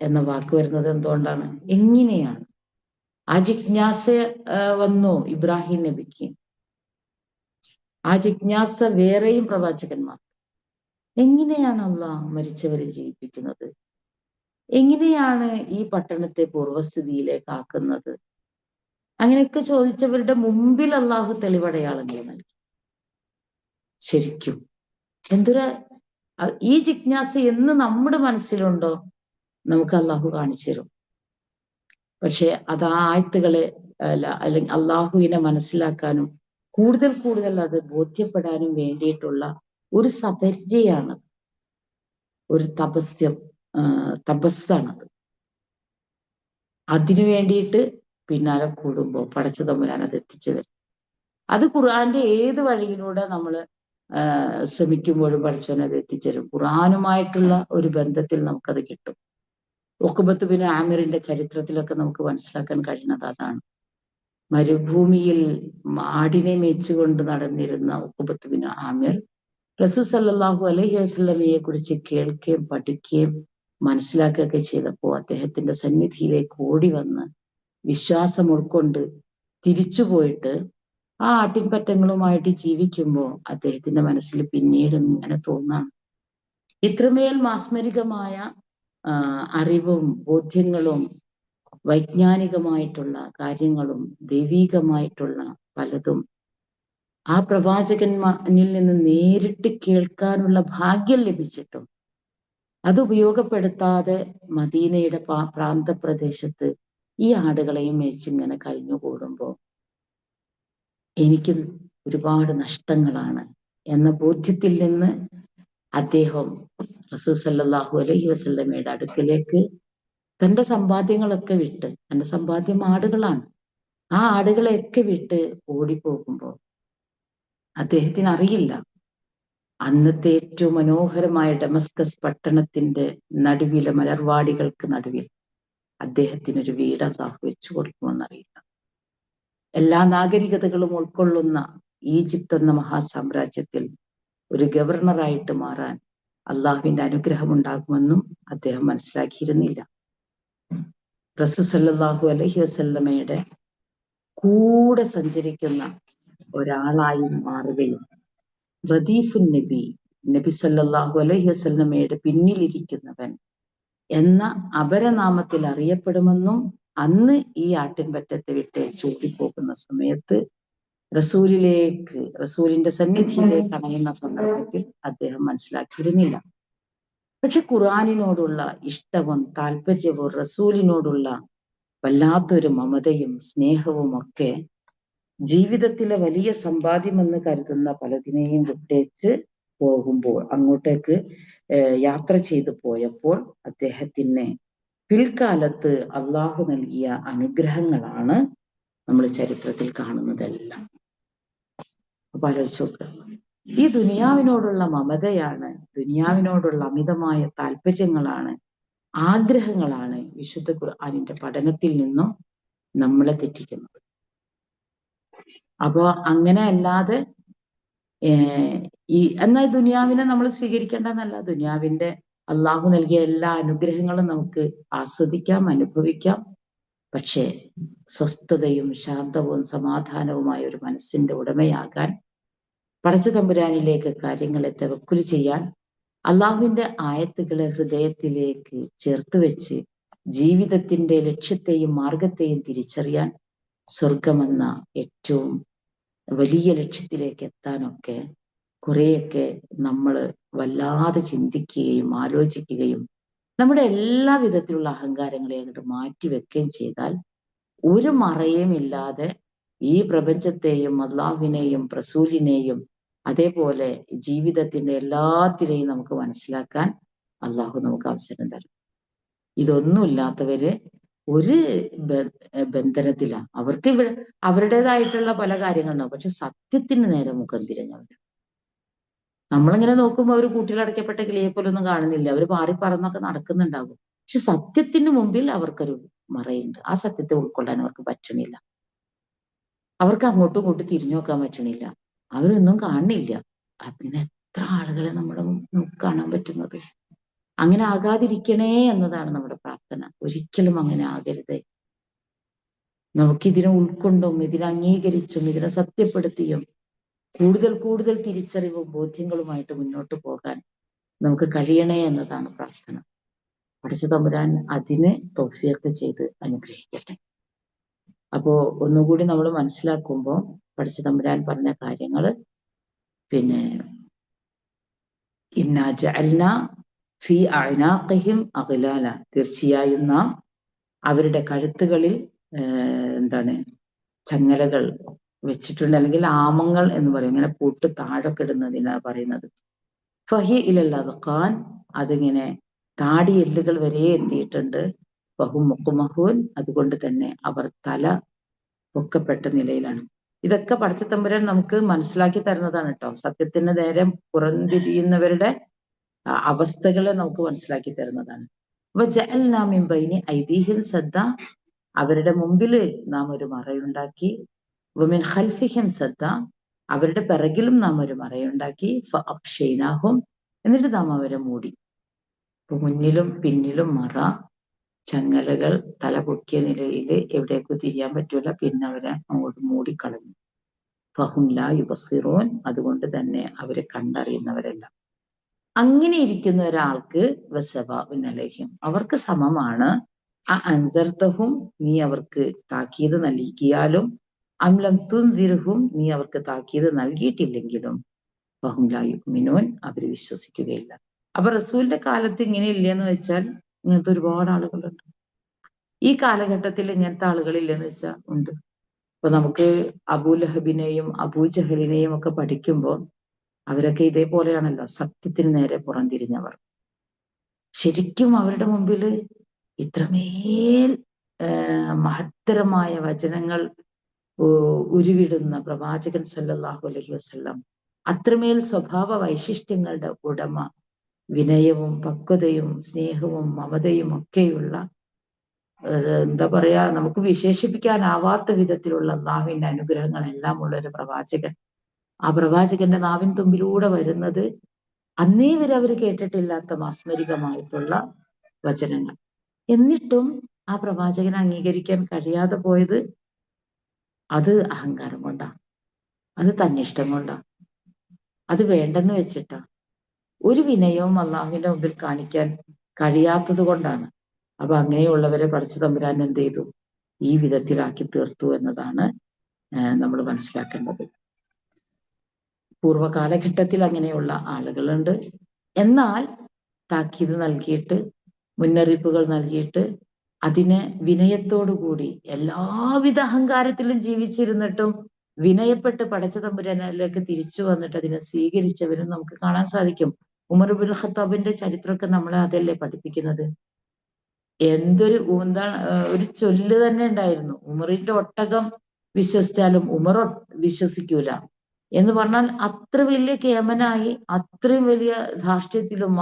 എന്ന വാക്ക് വരുന്നത് എന്തുകൊണ്ടാണ്? എങ്ങനെയാണ്? ആ ജിജ്ഞാസ വന്നു ഇബ്രാഹിം നബിക്ക്. ആ ജിജ്ഞാസ വേറെയും പ്രവാചകന്മാർ. എങ്ങനെയാണ് അള്ളാഹ് മരിച്ചവരെ ജീവിപ്പിക്കുന്നത്? എങ്ങനെയാണ് ഈ പട്ടണത്തെ പൂർവ്വസ്ഥിതിയിലേക്ക് ആക്കുന്നത്? അങ്ങനെയൊക്കെ ചോദിച്ചവരുടെ മുമ്പിൽ അള്ളാഹു തെളിവടയാളങ്ങൾ നൽകി. ശരിക്കും എന്തൊരു ഈ ജിജ്ഞാസ എന്ന് നമ്മുടെ മനസ്സിലുണ്ടോ നമുക്ക് അള്ളാഹു കാണിച്ചു തരും. പക്ഷെ അത് ആ ആയത്തുകളെ അല്ലെങ്കിൽ അള്ളാഹുവിനെ മനസ്സിലാക്കാനും കൂടുതൽ അത് ബോധ്യപ്പെടാനും വേണ്ടിയിട്ടുള്ള ഒരു സപര്യയാണ്, ഒരു തപസ്സാണത്. അതിനു വേണ്ടിയിട്ട് പിന്നാലെ കൂടുമ്പോൾ പടച്ച തമ്പുരാൻ അത് എത്തിച്ചു തരും. അത് ഖുർആന്റെ ഏത് വഴിയിലൂടെ നമ്മൾ ശ്രമിക്കുമ്പോഴും പടച്ചവൻ അത് എത്തിച്ചേരും. ഖുർആനുമായിട്ടുള്ള ഒരു ബന്ധത്തിൽ നമുക്കത് കിട്ടും. ഉഖ്ബത്ത് ബിൻ ആമിറിന്റെ ചരിത്രത്തിലൊക്കെ നമുക്ക് മനസ്സിലാക്കാൻ കഴിയുന്നത് അതാണ്. മരുഭൂമിയിൽ ആടിനെ മേച്ചുകൊണ്ട് നടന്നിരുന്ന ഉഖ്ബത്ത് ബിൻ ആമിർ റസൂൽ സല്ലല്ലാഹു അലൈഹി വസല്ലമയെ കുറിച്ച് കേൾക്കുകയും പഠിക്കുകയും മനസ്സിലാക്കുകയൊക്കെ ചെയ്തപ്പോൾ അദ്ദേഹത്തിന്റെ സന്നിധിയിലേക്ക് ഓടി വന്ന് വിശ്വാസം ഉൾക്കൊണ്ട് തിരിച്ചു പോയിട്ട് ആ ആട്ടിൻപറ്റങ്ങളുമായിട്ട് ജീവിക്കുമ്പോൾ അദ്ദേഹത്തിന്റെ മനസ്സിൽ പിന്നീട് ഇങ്ങനെ തോന്നാണ്, ഇത്രമേൽ മാസ്മരികമായ അറിവും ബോധ്യങ്ങളും വൈജ്ഞാനികമായിട്ടുള്ള കാര്യങ്ങളും ദൈവീകമായിട്ടുള്ള പലതും ആ പ്രവാചകന്മാരിൽ നിന്ന് നേരിട്ട് കേൾക്കാനുള്ള ഭാഗ്യം ലഭിച്ചിട്ടും അത് ഉപയോഗപ്പെടുത്താതെ മദീനയുടെ പ്രാന്തപ്രദേശത്ത് ഈ ആടുകളെയും മേച്ചിങ്ങനെ കഴിഞ്ഞുകൂടുമ്പോൾ എനിക്ക് ഒരുപാട് നഷ്ടങ്ങളാണ് എന്ന ബോധ്യത്തിൽ നിന്ന് അദ്ദേഹം റസൂൽ സല്ലല്ലാഹു അലൈഹി വസല്ലമയുടെ അടുക്കലേക്ക് തന്റെ സമ്പാദ്യങ്ങളൊക്കെ വിട്ട്, തന്റെ സമ്പാദ്യം ആടുകളാണ്, ആ ആടുകളെയൊക്കെ വിട്ട് ഓടിപ്പോകുമ്പോൾ അദ്ദേഹത്തിന് അറിയില്ല അന്നത്തെ ഏറ്റവും മനോഹരമായ ഡമസ്കസ് പട്ടണത്തിന്റെ നടുവിലെ മലർവാടികൾക്ക് നടുവിൽ അദ്ദേഹത്തിനൊരു വീട് അല്ലാഹു വെച്ചു കൊടുക്കുമെന്നറിയില്ല. എല്ലാ നാഗരികതകളും ഉൾക്കൊള്ളുന്ന ഈജിപ്ത് എന്ന മഹാസാമ്രാജ്യത്തിൽ ഒരു ഗവർണറായിട്ട് മാറാൻ അള്ളാഹുവിന്റെ അനുഗ്രഹം ഉണ്ടാകുമെന്നും അദ്ദേഹം മനസ്സിലാക്കിയിരുന്നില്ല. റസൂൽ സല്ലല്ലാഹു അലൈഹി വസല്ലമയുടെ കൂടെ സഞ്ചരിക്കുന്ന ഒരാളായി മാറുകയും റദീഫുൻ നബി സല്ലല്ലാഹു അലൈഹി വസല്ലമയുടെ പിന്നിലിരിക്കുന്നവൻ എന്ന അപരനാമത്തിൽ അറിയപ്പെടുമെന്നും അന്ന് ഈ ആട്ടിൻപറ്റത്തെ വിട്ട് ചൂട്ടിപ്പോകുന്ന സമയത്ത് റസൂലിന്റെ സന്നിധിയിലേക്ക് അണയുന്ന സന്ദർഭത്തിൽ അദ്ദേഹം മനസ്സിലാക്കിയിരുന്നില്ല. പക്ഷെ ഖുർആനിനോടുള്ള ഇഷ്ടവും താല്പര്യവും റസൂലിനോടുള്ള വല്ലാത്തൊരു മമതയും സ്നേഹവും ഒക്കെ ജീവിതത്തിലെ വലിയ സമ്പാദ്യമെന്ന് കരുതുന്ന പലതിനെയും വിട്ടേച്ച് പോകുമ്പോൾ, അങ്ങോട്ടേക്ക് യാത്ര ചെയ്തു പോയപ്പോൾ അദ്ദേഹത്തിന് പിൽക്കാലത്ത് അള്ളാഹു നൽകിയ അനുഗ്രഹങ്ങളാണ് നമ്മൾ ചരിത്രത്തിൽ കാണുന്നതെല്ലാം. അപ്പൊ ആലോചിച്ച് നോക്കുക, ഈ ദുനിയാവിനോടുള്ള മമതയാണ്, ദുനിയാവിനോടുള്ള അമിതമായ താല്പര്യങ്ങളാണ്, ആഗ്രഹങ്ങളാണ് വിശുദ്ധ ഖുർആനിന്റെ പഠനത്തിൽ നിന്നും നമ്മളെ തെറ്റിക്കുന്നത്. അപ്പൊ അങ്ങനെ അല്ലാതെ എന്നാൽ ദുനിയാവിനെ നമ്മൾ സ്വീകരിക്കേണ്ടെന്നല്ല, ദുനിയാവിന്റെ അള്ളാഹു നൽകിയ എല്ലാ അനുഗ്രഹങ്ങളും നമുക്ക് ആസ്വദിക്കാം, അനുഭവിക്കാം. പക്ഷേ സ്വസ്ഥതയും ശാന്തവും സമാധാനവുമായ ഒരു മനസ്സിന്റെ ഉടമയാകാൻ, പടച്ച തമ്പുരാനിലേക്ക് കാര്യങ്ങളെ തവക്കുൽ ചെയ്യാൻ, അള്ളാഹുവിന്റെ ആയത്തുകളെ ഹൃദയത്തിലേക്ക് ചേർത്ത് വെച്ച് ജീവിതത്തിന്റെ ലക്ഷ്യത്തെയും മാർഗത്തെയും തിരിച്ചറിയാൻ, സ്വർഗമെന്ന ഏറ്റവും വലിയ ലക്ഷ്യത്തിലേക്ക് എത്താനൊക്കെ കുറെയൊക്കെ നമ്മൾ വല്ലാതെ ചിന്തിക്കുകയും ആലോചിക്കുകയും നമ്മുടെ എല്ലാ വിധത്തിലുള്ള അഹങ്കാരങ്ങളെ അങ്ങോട്ട് മാറ്റിവെക്കുകയും ചെയ്താൽ ഒരു മറയും ഇല്ലാതെ ഈ പ്രപഞ്ചത്തെയും അള്ളാഹുവിനെയും റസൂലിനെയും അതേപോലെ ജീവിതത്തിന്റെ എല്ലാത്തിനെയും നമുക്ക് മനസ്സിലാക്കാൻ അള്ളാഹു നമുക്ക് അവസരം തരും. ഇതൊന്നുമില്ലാത്തവര് ഒരു ബന്ധനത്തിലാണ്. അവർക്ക് അവരുടേതായിട്ടുള്ള പല കാര്യങ്ങളുണ്ടാവും, പക്ഷെ സത്യത്തിന് നേരെ മുഖം തിരിഞ്ഞവര്. നമ്മളിങ്ങനെ നോക്കുമ്പോൾ അവർ കൂട്ടിലടയ്ക്കപ്പെട്ട കിളിയെ പോലൊന്നും കാണുന്നില്ല, അവർ പാറിപ്പറന്നൊക്കെ നടക്കുന്നുണ്ടാകും. പക്ഷെ സത്യത്തിന് മുമ്പിൽ അവർക്കൊരു മറയുണ്ട്. ആ സത്യത്തെ ഉൾക്കൊള്ളാൻ അവർക്ക് പറ്റണില്ല, അവർക്ക് അങ്ങോട്ടും ഇങ്ങോട്ടും തിരിഞ്ഞു നോക്കാൻ പറ്റണില്ല, അവരൊന്നും കാണുന്നില്ല. അങ്ങനെ എത്ര ആളുകളെ നമ്മുടെ നമുക്ക് കാണാൻ പറ്റുന്നത്. അങ്ങനെ ആകാതിരിക്കണേ എന്നതാണ് നമ്മുടെ പ്രാർത്ഥന. ഒരിക്കലും അങ്ങനെ ആകരുതേ. നമുക്കിതിനെ ഉൾക്കൊണ്ടും ഇതിനെ അംഗീകരിച്ചും ഇതിനെ സത്യപ്പെടുത്തിയും കൂടുതൽ കൂടുതൽ തിരിച്ചറിവും ബോധ്യങ്ങളുമായിട്ട് മുന്നോട്ട് പോകാൻ നമുക്ക് കഴിയണേ എന്നതാണ് പ്രാർത്ഥന. പടച്ച തമ്പുരാൻ അതിന് തൗഫീഖ് ചെയ്ത് അനുഗ്രഹിക്കട്ടെ. അപ്പോ ഒന്നുകൂടി നമ്മൾ മനസ്സിലാക്കുമ്പോൾ പടച്ച തമ്പുരാൻ പറഞ്ഞ കാര്യങ്ങള്, പിന്നെ ഇന്നാ ജഅൽനാ ഫീ അഅനാഖിഹിം അഗ്ലാല, തീർച്ചയായും നാം അവരുടെ കഴുത്തുകളിൽ ചങ്ങലകൾ വെച്ചിട്ടുണ്ട്, അല്ലെങ്കിൽ ആമങ്ങൾ എന്ന് പറയും, ഇങ്ങനെ പൂട്ട് താഴൊക്കെ ഇടുന്നതിനാ പറയുന്നത്. ഫഹി ഇലൽ അദ്ഖാൻ, അതിങ്ങനെ താടി എല്ലുകൾ വരെ എത്തിയിട്ടുണ്ട്. ഫഹും മുഖ്മഹൂൻ, അതുകൊണ്ട് തന്നെ അവർ തല പൊക്കപ്പെട്ട നിലയിലാണ്. ഇതൊക്കെ പടച്ചത്തമ്പുരാൻ നമുക്ക് മനസ്സിലാക്കി തരുന്നതാണ് കേട്ടോ. സത്യത്തിന് നേരെ പുറംതിരിയുന്നവരുടെ അവസ്ഥകളെ നമുക്ക് മനസ്സിലാക്കി തരുന്നതാണ്. വജഅൽനാ മിൻ ബൈനി ഐദീഹിം സദ്ദ, അവരുടെ മുമ്പില് നാം ഒരു മറയുണ്ടാക്കി. വമിൻ ഖൽഫിഹിം സദ്ദ, അവരുടെ പിറകിലും നാം ഒരു മറയുണ്ടാക്കി. ഫഅഗ്ശൈനാഹും, എന്നിട്ട് നാം അവരെ മൂടി. ഇപ്പൊ മുന്നിലും പിന്നിലും മറ, ചങ്ങലകൾ, തല പൊക്കിയ നിലയിൽ എവിടേക്കും തിരിയാൻ പറ്റൂല, പിന്നെ അവരെ അങ്ങോട്ട് മൂടിക്കളഞ്ഞു. ഫഹും ലാ യുബസ്സിറൂൻ, അതുകൊണ്ട് തന്നെ അവരെ കണ്ടറിയുന്നവരല്ല. അങ്ങനെ ഇരിക്കുന്ന ഒരാൾക്ക് വസവാഉനലഹിം, അവർക്ക് സമമാണ് അൻസർതഹും, നീ അവർക്ക് താക്കീത് നൽകിയാലും അംലം തുൻസിർഹും, നീ അവർക്ക് താക്കീത് നൽകിയിട്ടില്ലെങ്കിലും ഫഹും ലാ യുഅ്മിനൂൻ, അവർ വിശ്വസിക്കുകയില്ല. അപ്പൊ റസൂലിന്റെ കാലത്ത് ഇങ്ങനെ ഇല്ലെന്ന് വെച്ചാൽ ഇങ്ങനത്തെ ഒരുപാട് ആളുകളുണ്ട്. ഈ കാലഘട്ടത്തിൽ ഇങ്ങനത്തെ ആളുകളില്ലെന്ന് വെച്ചാൽ ഉണ്ട്. ഇപ്പൊ നമുക്ക് അബൂലഹബിനെയും അബൂജഹലിനെയും ഒക്കെ പഠിക്കുമ്പോൾ അവരൊക്കെ ഇതേപോലെയാണല്ലോ, സത്യത്തിന് നേരെ പുറംതിരിഞ്ഞവർ. ശരിക്കും അവരുടെ മുമ്പിൽ ഇത്രമേൽ മഹത്തരമായ വചനങ്ങൾ ഉരുവിടുന്ന പ്രവാചകൻ സല്ലല്ലാഹു അലൈഹി വസല്ലം, അത്രമേൽ സ്വഭാവ വൈശിഷ്ട്യങ്ങളുടെ ഉടമ, വിനയവും പക്വതയും സ്നേഹവും മമതയും ഒക്കെയുള്ള, എന്താ പറയാ, നമുക്ക് വിശേഷിപ്പിക്കാനാവാത്ത വിധത്തിലുള്ള അള്ളാഹുവിന്റെ അനുഗ്രഹങ്ങളെല്ലാം ഉള്ള ഒരു പ്രവാചകൻ. ആ പ്രവാചകന്റെ നാവിൻ തുമ്പിലൂടെ വരുന്നത് അന്നേ വരെ അവർ കേട്ടിട്ടില്ലാത്ത മാസ്മരികമായിട്ടുള്ള വചനങ്ങൾ. എന്നിട്ടും ആ പ്രവാചകനെ അംഗീകരിക്കാൻ കഴിയാതെ പോയത് അത് അഹങ്കാരം കൊണ്ടാണ്, അത് തന്നിഷ്ടം കൊണ്ടാണ്, അത് വേണ്ടെന്ന് വെച്ചിട്ടാ. ഒരു വിനയവും അള്ളാഹുവിന്റെ മുമ്പിൽ കാണിക്കാൻ കഴിയാത്തത് കൊണ്ടാണ്. അപ്പൊ അങ്ങനെയുള്ളവരെ പടച്ച തമ്പുരാൻ എന്ത് ചെയ്തു? ഈ വിധത്തിലാക്കി തീർത്തു എന്നതാണ് നമ്മൾ മനസ്സിലാക്കേണ്ടത്. പൂർവ്വ കാലഘട്ടത്തിൽ അങ്ങനെയുള്ള ആളുകളുണ്ട്. എന്നാൽ താക്കീത് നൽകിയിട്ട്, മുന്നറിയിപ്പുകൾ നൽകിയിട്ട്, അതിനെ വിനയത്തോടുകൂടി എല്ലാവിധ അഹങ്കാരത്തിലും ജീവിച്ചിരുന്നിട്ടും വിനയപ്പെട്ട് പടച്ച തമ്പുരാനിലേക്ക് തിരിച്ചു വന്നിട്ട് അതിനെ സ്വീകരിച്ചവരും നമുക്ക് കാണാൻ സാധിക്കും. ഉമർ ഇബ്നുൽ ഖത്താബിന്റെ ചരിത്രമൊക്കെ നമ്മളെ അതല്ലേ പഠിപ്പിക്കുന്നത്. എന്തൊരു എന്താണ്, ഒരു ചൊല്ല് തന്നെ ഉണ്ടായിരുന്നു, ഉമറിന്റെ ഒട്ടകം വിശ്വസിച്ചാലും ഉമർ വിശ്വസിക്കൂല എന്ന് പറഞ്ഞാൽ അത്ര വലിയ കേമനായി, അത്രയും വലിയ ധാർഷ്ട്യത്തിലും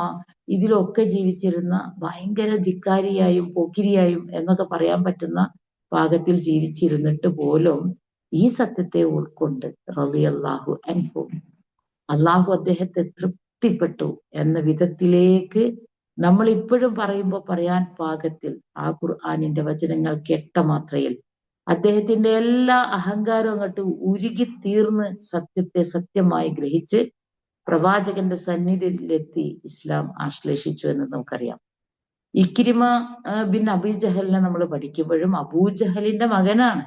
ഇതിലൊക്കെ ജീവിച്ചിരുന്ന ഭയങ്കര ധിക്കാരിയായും പോക്കിരിയായും എന്നൊക്കെ പറയാൻ പറ്റുന്ന പാകത്തിൽ ജീവിച്ചിരുന്നിട്ട് പോലും ഈ സത്യത്തെ ഉൾക്കൊണ്ട് റളിയല്ലാഹു അൻഹു, അള്ളാഹു അദ്ദേഹത്തെ തൃപ്തിപ്പെട്ടു എന്ന വിധത്തിലേക്ക് നമ്മൾ ഇപ്പോഴും പറയുമ്പോൾ പറയാൻ പാകത്തിൽ ആ ഖുർആനിന്റെ വചനങ്ങൾ കേട്ട മാത്രയിൽ അദ്ദേഹത്തിന്റെ എല്ലാ അഹങ്കാരവും അങ്ങോട്ട് ഉരുകി തീർന്ന് സത്യത്തെ സത്യമായി ഗ്രഹിച്ച് പ്രവാചകന്റെ സന്നിധിയിലെത്തി ഇസ്ലാം ആശ്ലേഷിച്ചു എന്ന് നമുക്കറിയാം. ഇക്രിമ ബിൻ അബൂജഹലിനെ നമ്മൾ പഠിക്കുമ്പോഴും അബൂജഹലിന്റെ മകനാണ്.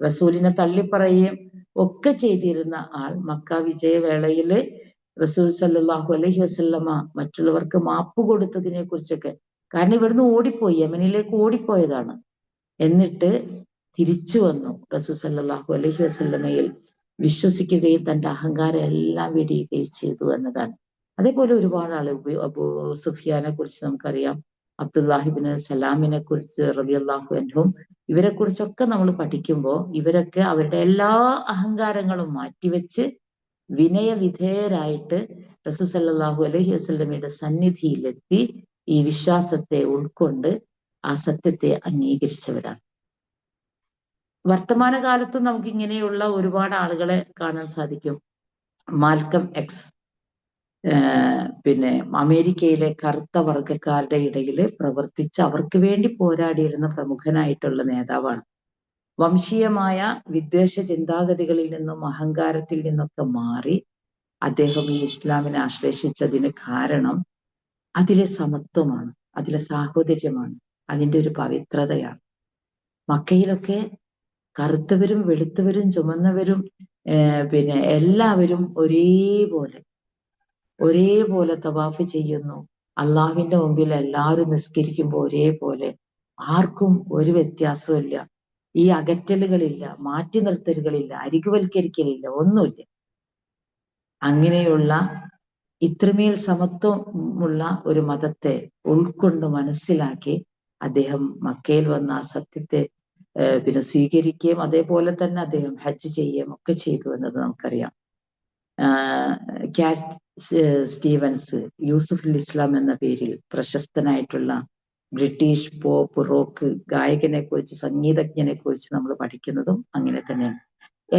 റസൂലിനെ തള്ളിപ്പറയുകയും ഒക്കെ ചെയ്തിരുന്ന ആൾ. മക്ക വിജയവേളയില് റസൂൽ സല്ലല്ലാഹു അലൈഹി വസല്ലമ മറ്റുള്ളവർക്ക് മാപ്പ് കൊടുത്തതിനെ കുറിച്ചൊക്കെ, കാരണം ഇവിടുന്ന് ഓടിപ്പോയി, യമനിലേക്ക് ഓടിപ്പോയതാണ്. എന്നിട്ട് തിരിച്ചു വന്നു റസൂൽ സല്ലല്ലാഹു അലൈഹി വസല്ലമയിൽ വിശ്വസിക്കുകയും തന്റെ അഹങ്കാരം എല്ലാം വെടിയുകയും ചെയ്തു എന്നതാണ്. അതേപോലെ ഒരുപാട് ആള്, അബൂ സുഫിയാനെ കുറിച്ച് നമുക്കറിയാം, അബ്ദുല്ലാഹിബ്നു സലാമിനെ കുറിച്ച് റളിയല്ലാഹു അൻഹും, ഇവരെ കുറിച്ചൊക്കെ നമ്മൾ പഠിക്കുമ്പോൾ ഇവരൊക്കെ അവരുടെ എല്ലാ അഹങ്കാരങ്ങളും മാറ്റിവെച്ച് വിനയവിധേയരായിട്ട് റസൂൽ സല്ലല്ലാഹു അലൈഹി വസല്ലമയുടെ സന്നിധിയിലെത്തി ഈ വിശ്വാസത്തെ ഉൾക്കൊണ്ട് ആ സത്യത്തെ അംഗീകരിച്ചവരാണ്. വർത്തമാനകാലത്ത് നമുക്ക് ഇങ്ങനെയുള്ള ഒരുപാട് ആളുകളെ കാണാൻ സാധിക്കും. മാൽക്കം എക്സ്, പിന്നെ അമേരിക്കയിലെ കറുത്ത വർഗക്കാരുടെ ഇടയിൽ പ്രവർത്തിച്ച് അവർക്ക് വേണ്ടി പോരാടിയിരുന്ന പ്രമുഖനായിട്ടുള്ള നേതാവാണ്. വംശീയമായ വിദ്വേഷ ചിന്താഗതികളിൽ നിന്നും അഹങ്കാരത്തിൽ നിന്നൊക്കെ മാറി അദ്ദേഹം ഈ ഇസ്ലാമിനെ ആശ്ലേഷിച്ചതിന് കാരണം അതിലെ സമത്വമാണ്, അതിലെ സാഹോദര്യമാണ്, അതിൻ്റെ ഒരു പവിത്രതയാണ്. മക്കയിലൊക്കെ കറുത്തവരും വെളുത്തവരും ചുമന്നവരും പിന്നെ എല്ലാവരും ഒരേപോലെ തവാഫ് ചെയ്യുന്നു. അള്ളാഹുവിന്റെ മുമ്പിൽ എല്ലാവരും നിസ്കരിക്കുമ്പോൾ ഒരേപോലെ, ആർക്കും ഒരു വ്യത്യാസവും ഇല്ല. ഈ അകറ്റലുകളില്ല, മാറ്റി നിർത്തലുകളില്ല, അരികുവൽക്കരിക്കലില്ല, ഒന്നുമില്ല. അങ്ങനെയുള്ള ഇത്രമേൽ സമത്വമുള്ള ഒരു മതത്തെ ഉൾക്കൊണ്ട് മനസ്സിലാക്കി അദ്ദേഹം മക്കയിൽ വന്ന ആ സത്യത്തെ പിന്നെ സ്വീകരിക്കുകയും അതേപോലെ തന്നെ അദ്ദേഹം ഹജ്ജ് ചെയ്യുകയും ഒക്കെ ചെയ്തു എന്നത് നമുക്കറിയാം. കാറ്റ് സ്റ്റീവൻസ്, യൂസുഫുൽ ഇസ്ലാം എന്ന പേരിൽ പ്രശസ്തനായിട്ടുള്ള ബ്രിട്ടീഷ് പോപ്പ് റോക്ക് ഗായകനെ കുറിച്ച്, സംഗീതജ്ഞനെ കുറിച്ച് നമ്മൾ പഠിക്കുന്നതും അങ്ങനെ തന്നെയാണ്.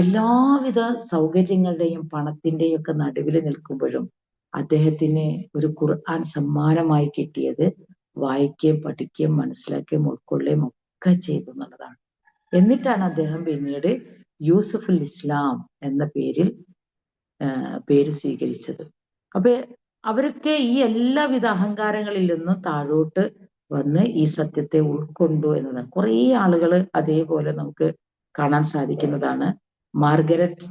എല്ലാവിധ സൗകര്യങ്ങളുടെയും പണത്തിന്റെയും ഒക്കെ നടുവിൽ നിൽക്കുമ്പോഴും അദ്ദേഹത്തിന് ഒരു ഖുർആൻ സമ്മാനമായി കിട്ടിയത് വായിക്കുകയും പഠിക്കുകയും മനസ്സിലാക്കുകയും ഉൾക്കൊള്ളുകയും ഒക്കെ ചെയ്തു എന്നുള്ളതാണ്. എന്നിട്ടാണ് അദ്ദേഹം പിന്നീട് യൂസുഫുൽ ഇസ്ലാം എന്ന പേര് സ്വീകരിച്ചത്. അപ്പൊ അവരൊക്കെ ഈ എല്ലാവിധ അഹങ്കാരങ്ങളിൽ നിന്നും താഴോട്ട് വന്ന് ഈ സത്യത്തെ ഉൾക്കൊണ്ടു എന്നതാണ്. കുറേ ആളുകൾ അതേപോലെ നമുക്ക് കാണാൻ സാധിക്കുന്നതാണ്. മാർഗരറ്റ്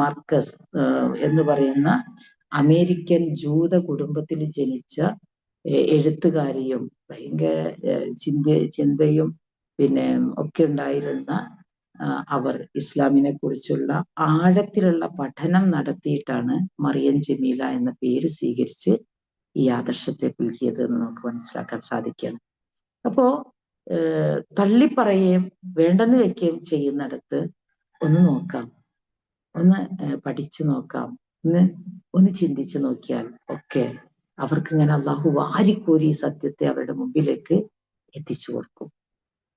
മാർക്കസ് എന്ന് പറയുന്ന അമേരിക്കൻ ജൂത കുടുംബത്തിൽ ജനിച്ച എഴുത്തുകാരിയും ഭയങ്കര ചിന്തയും പിന്നെ ഒക്കെ ഉണ്ടായിരുന്ന അവർ ഇസ്ലാമിനെ കുറിച്ചുള്ള ആഴത്തിലുള്ള പഠനം നടത്തിയിട്ടാണ് മറിയം ജമീല എന്ന പേര് സ്വീകരിച്ച് ഈ ആദർശത്തെ പുൽകിയത് എന്ന് നമുക്ക് മനസ്സിലാക്കാൻ സാധിക്കുകയാണ്. അപ്പോ തള്ളിപ്പറയുകയും വേണ്ടെന്ന് വെക്കുകയും ചെയ്യുന്നിടത്ത് ഒന്ന് നോക്കാം, ഒന്ന് പഠിച്ചു നോക്കാം, ഒന്ന് ചിന്തിച്ചു നോക്കിയാൽ ഒക്കെ അവർക്ക് ഇങ്ങനെ അള്ളാഹു വാരിക്കോരി സത്യത്തെ അവരുടെ മുമ്പിലേക്ക് എത്തിച്ചു കൊടുക്കും.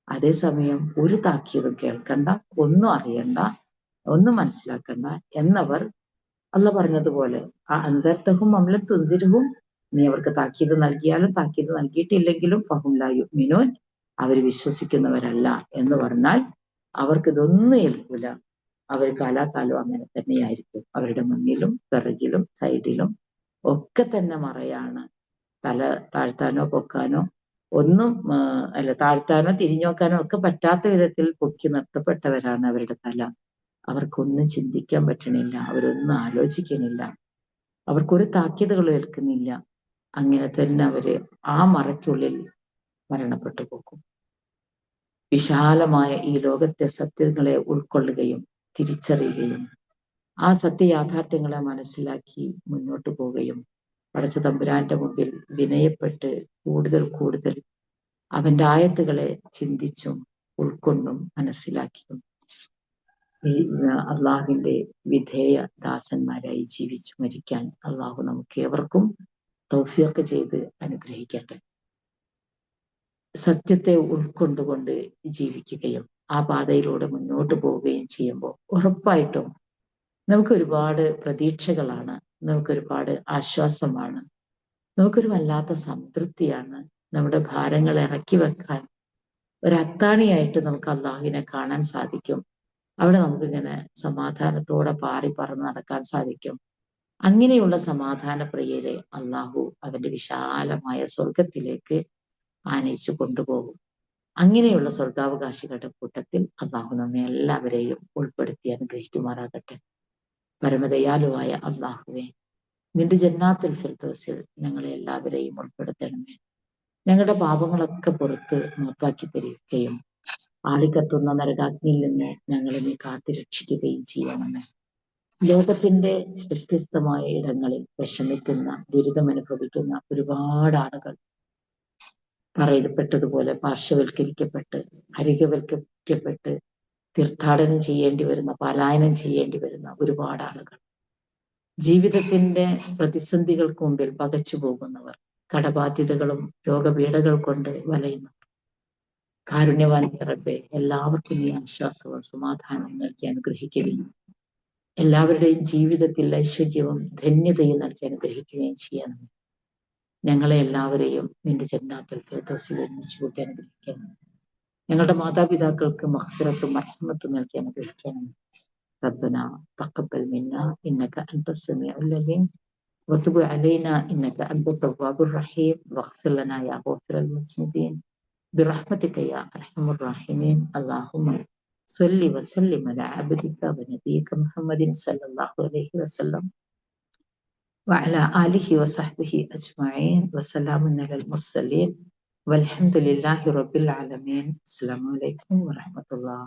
അതേസമയം ഒരു താക്കീതും കേൾക്കണ്ട, ഒന്നും അറിയണ്ട, ഒന്നും മനസ്സിലാക്കണ്ട എന്നവർ അള്ള പറഞ്ഞതുപോലെ ആ അന്തർത്തഹും അമ്ലം തുന്തിരുവും, നീ അവർക്ക് താക്കീത് നൽകിയാലും താക്കീത് നൽകിയിട്ടില്ലെങ്കിലും ഫഹും ലാ യുഅ്മിനൂൻ, അവർ വിശ്വസിക്കുന്നവരല്ല എന്ന് പറഞ്ഞാൽ അവർക്ക് ഇതൊന്നും ഏൽക്കൂല. അവർ കാലാകാലം അങ്ങനെ തന്നെയായിരിക്കും. അവരുടെ മുന്നിലും പിറകിലും സൈഡിലും ഒക്കെ തന്നെ മറയാണ്. തല താഴ്ത്താനോ പൊക്കാനോ ഒന്നും അല്ല, താഴ്ത്താനോ തിരിഞ്ഞോക്കാനോ ഒക്കെ പറ്റാത്ത വിധത്തിൽ പൊക്കി നിർത്തപ്പെട്ടവരാണ് അവരുടെ തല. അവർക്കൊന്നും ചിന്തിക്കാൻ പറ്റണില്ല, അവരൊന്നും ആലോചിക്കണില്ല, അവർക്കൊരു താക്കീതുകൾ ഏൽക്കുന്നില്ല. അങ്ങനെ തന്നെ അവര് ആ മറയ്ക്കുള്ളിൽ മരണപ്പെട്ടു പോകും. വിശാലമായ ഈ ലോകത്തെ സത്യങ്ങളെ ഉൾക്കൊള്ളുകയും തിരിച്ചറിയുകയും ആ സത്യയാഥാർത്ഥ്യങ്ങളെ മനസ്സിലാക്കി മുന്നോട്ട് പോവുകയും പടച്ച തമ്പുരാന്റെ മുമ്പിൽ വിനയപ്പെട്ട് കൂടുതൽ കൂടുതൽ അവന്റെ ആയത്തുകളെ ചിന്തിച്ചും ഉൾക്കൊണ്ടും മനസ്സിലാക്കിയും അള്ളാഹുവിന്റെ വിധേയ ദാസന്മാരായി ജീവിച്ചു മരിക്കാൻ അള്ളാഹു നമുക്ക് ഏവർക്കും തൗഫീഖ് ചെയ്ത് അനുഗ്രഹിക്കട്ടെ. സത്യത്തെ ഉൾക്കൊണ്ടുകൊണ്ട് ജീവിക്കുകയും ആ പാതയിലൂടെ മുന്നോട്ട് പോവുകയും ചെയ്യുമ്പോൾ ഉറപ്പായിട്ടും നമുക്ക് ഒരുപാട് പ്രതീക്ഷകളാണ്, നമുക്കൊരുപാട് ആശ്വാസമാണ്, നമുക്കൊരു വല്ലാത്ത സംതൃപ്തിയാണ്. നമ്മുടെ ഭാരങ്ങൾ ഇറക്കി വെക്കാൻ ഒരു അത്താണിയായിട്ട് നമുക്ക് അള്ളാഹുവിനെ കാണാൻ സാധിക്കും. അവിടെ നമുക്കിങ്ങനെ സമാധാനത്തോടെ പാറി പറന്ന് നടക്കാൻ സാധിക്കും. അങ്ങനെയുള്ള സമാധാന പ്രിയരെ അള്ളാഹു അവന്റെ വിശാലമായ സ്വർഗത്തിലേക്ക് ആനയിച്ചു കൊണ്ടുപോകും. അങ്ങനെയുള്ള സ്വർഗാവകാശികളുടെ കൂട്ടത്തിൽ അള്ളാഹു നമ്മെ എല്ലാവരെയും ഉൾപ്പെടുത്തി അനുഗ്രഹിക്കുമാറാകട്ടെ. പരമദയാലുവായ അള്ളാഹുവെ, നിന്റെ ജന്നാത്തുൽ ഫിർദൗസിൽ ഞങ്ങളെ എല്ലാവരെയും ഉൾപ്പെടുത്തണമേ. ഞങ്ങളുടെ പാപങ്ങളൊക്കെ പുറത്ത് മാപ്പാക്കി തരികയും ആളിക്കത്തുന്ന നരകാഗ്നിയിൽ നിന്ന് ഞങ്ങളെ നീ കാത്തുരക്ഷിക്കുകയും ചെയ്യണമേ. ലോകത്തിന്റെ വ്യത്യസ്തമായ ഇടങ്ങളിൽ വിഷമിക്കുന്ന ദുരിതമനുഭവിക്കുന്ന ഒരുപാട് ആളുകൾ പറയപ്പെട്ടതുപോലെ പാർശ്വവൽക്കരിക്കപ്പെട്ട് അരികവൽക്കരിക്കപ്പെട്ട് തീർത്ഥാടനം ചെയ്യേണ്ടി വരുന്ന, പലായനം ചെയ്യേണ്ടി വരുന്ന ഒരുപാട് ആളുകൾ, ജീവിതത്തിന്റെ പ്രതിസന്ധികൾക്ക് മുമ്പിൽ പകച്ചു പോകുന്നവർ, കടബാധ്യതകളും രോഗപീഠകൾ കൊണ്ട് വലയുന്നവർ, കാരുണ്യവാൻ റബ്ബേ, എല്ലാവർക്കും ഈ ആശ്വാസവും സമാധാനവും നൽകി അനുഗ്രഹിക്കുകയും എല്ലാവരുടെയും ജീവിതത്തിൽ ഐശ്വര്യവും ധന്യതയും നൽകി അനുഗ്രഹിക്കുകയും ചെയ്യണം. ഞങ്ങളെ എല്ലാവരെയും നിന്റെ ജന്നാത്തുൽ ഫിർദൗസിൽ ഒരുമിച്ച് കൂട്ടി അനുഗ്രഹിക്കണം. ഞങ്ങളുടെ മാതാപിതാക്കൾക്ക് മഗ്ഫിറത്തും റഹ്മത്തും നൽകി അനുഗ്രഹിക്കണം. ربنا تقبل منا إنك أنت السميع العليم وتب علينا إنك أنت التواب الرحيم واغفر لنا يا غافر المذنبين برحمتك يا أرحم الراحمين. اللهم صل وسلم على عبدك ونبيك محمد صلى الله عليه وسلم وعلى آله وصحبه أجمعين وسلام على المرسلين والحمد لله رب العالمين. السلام عليكم ورحمة الله.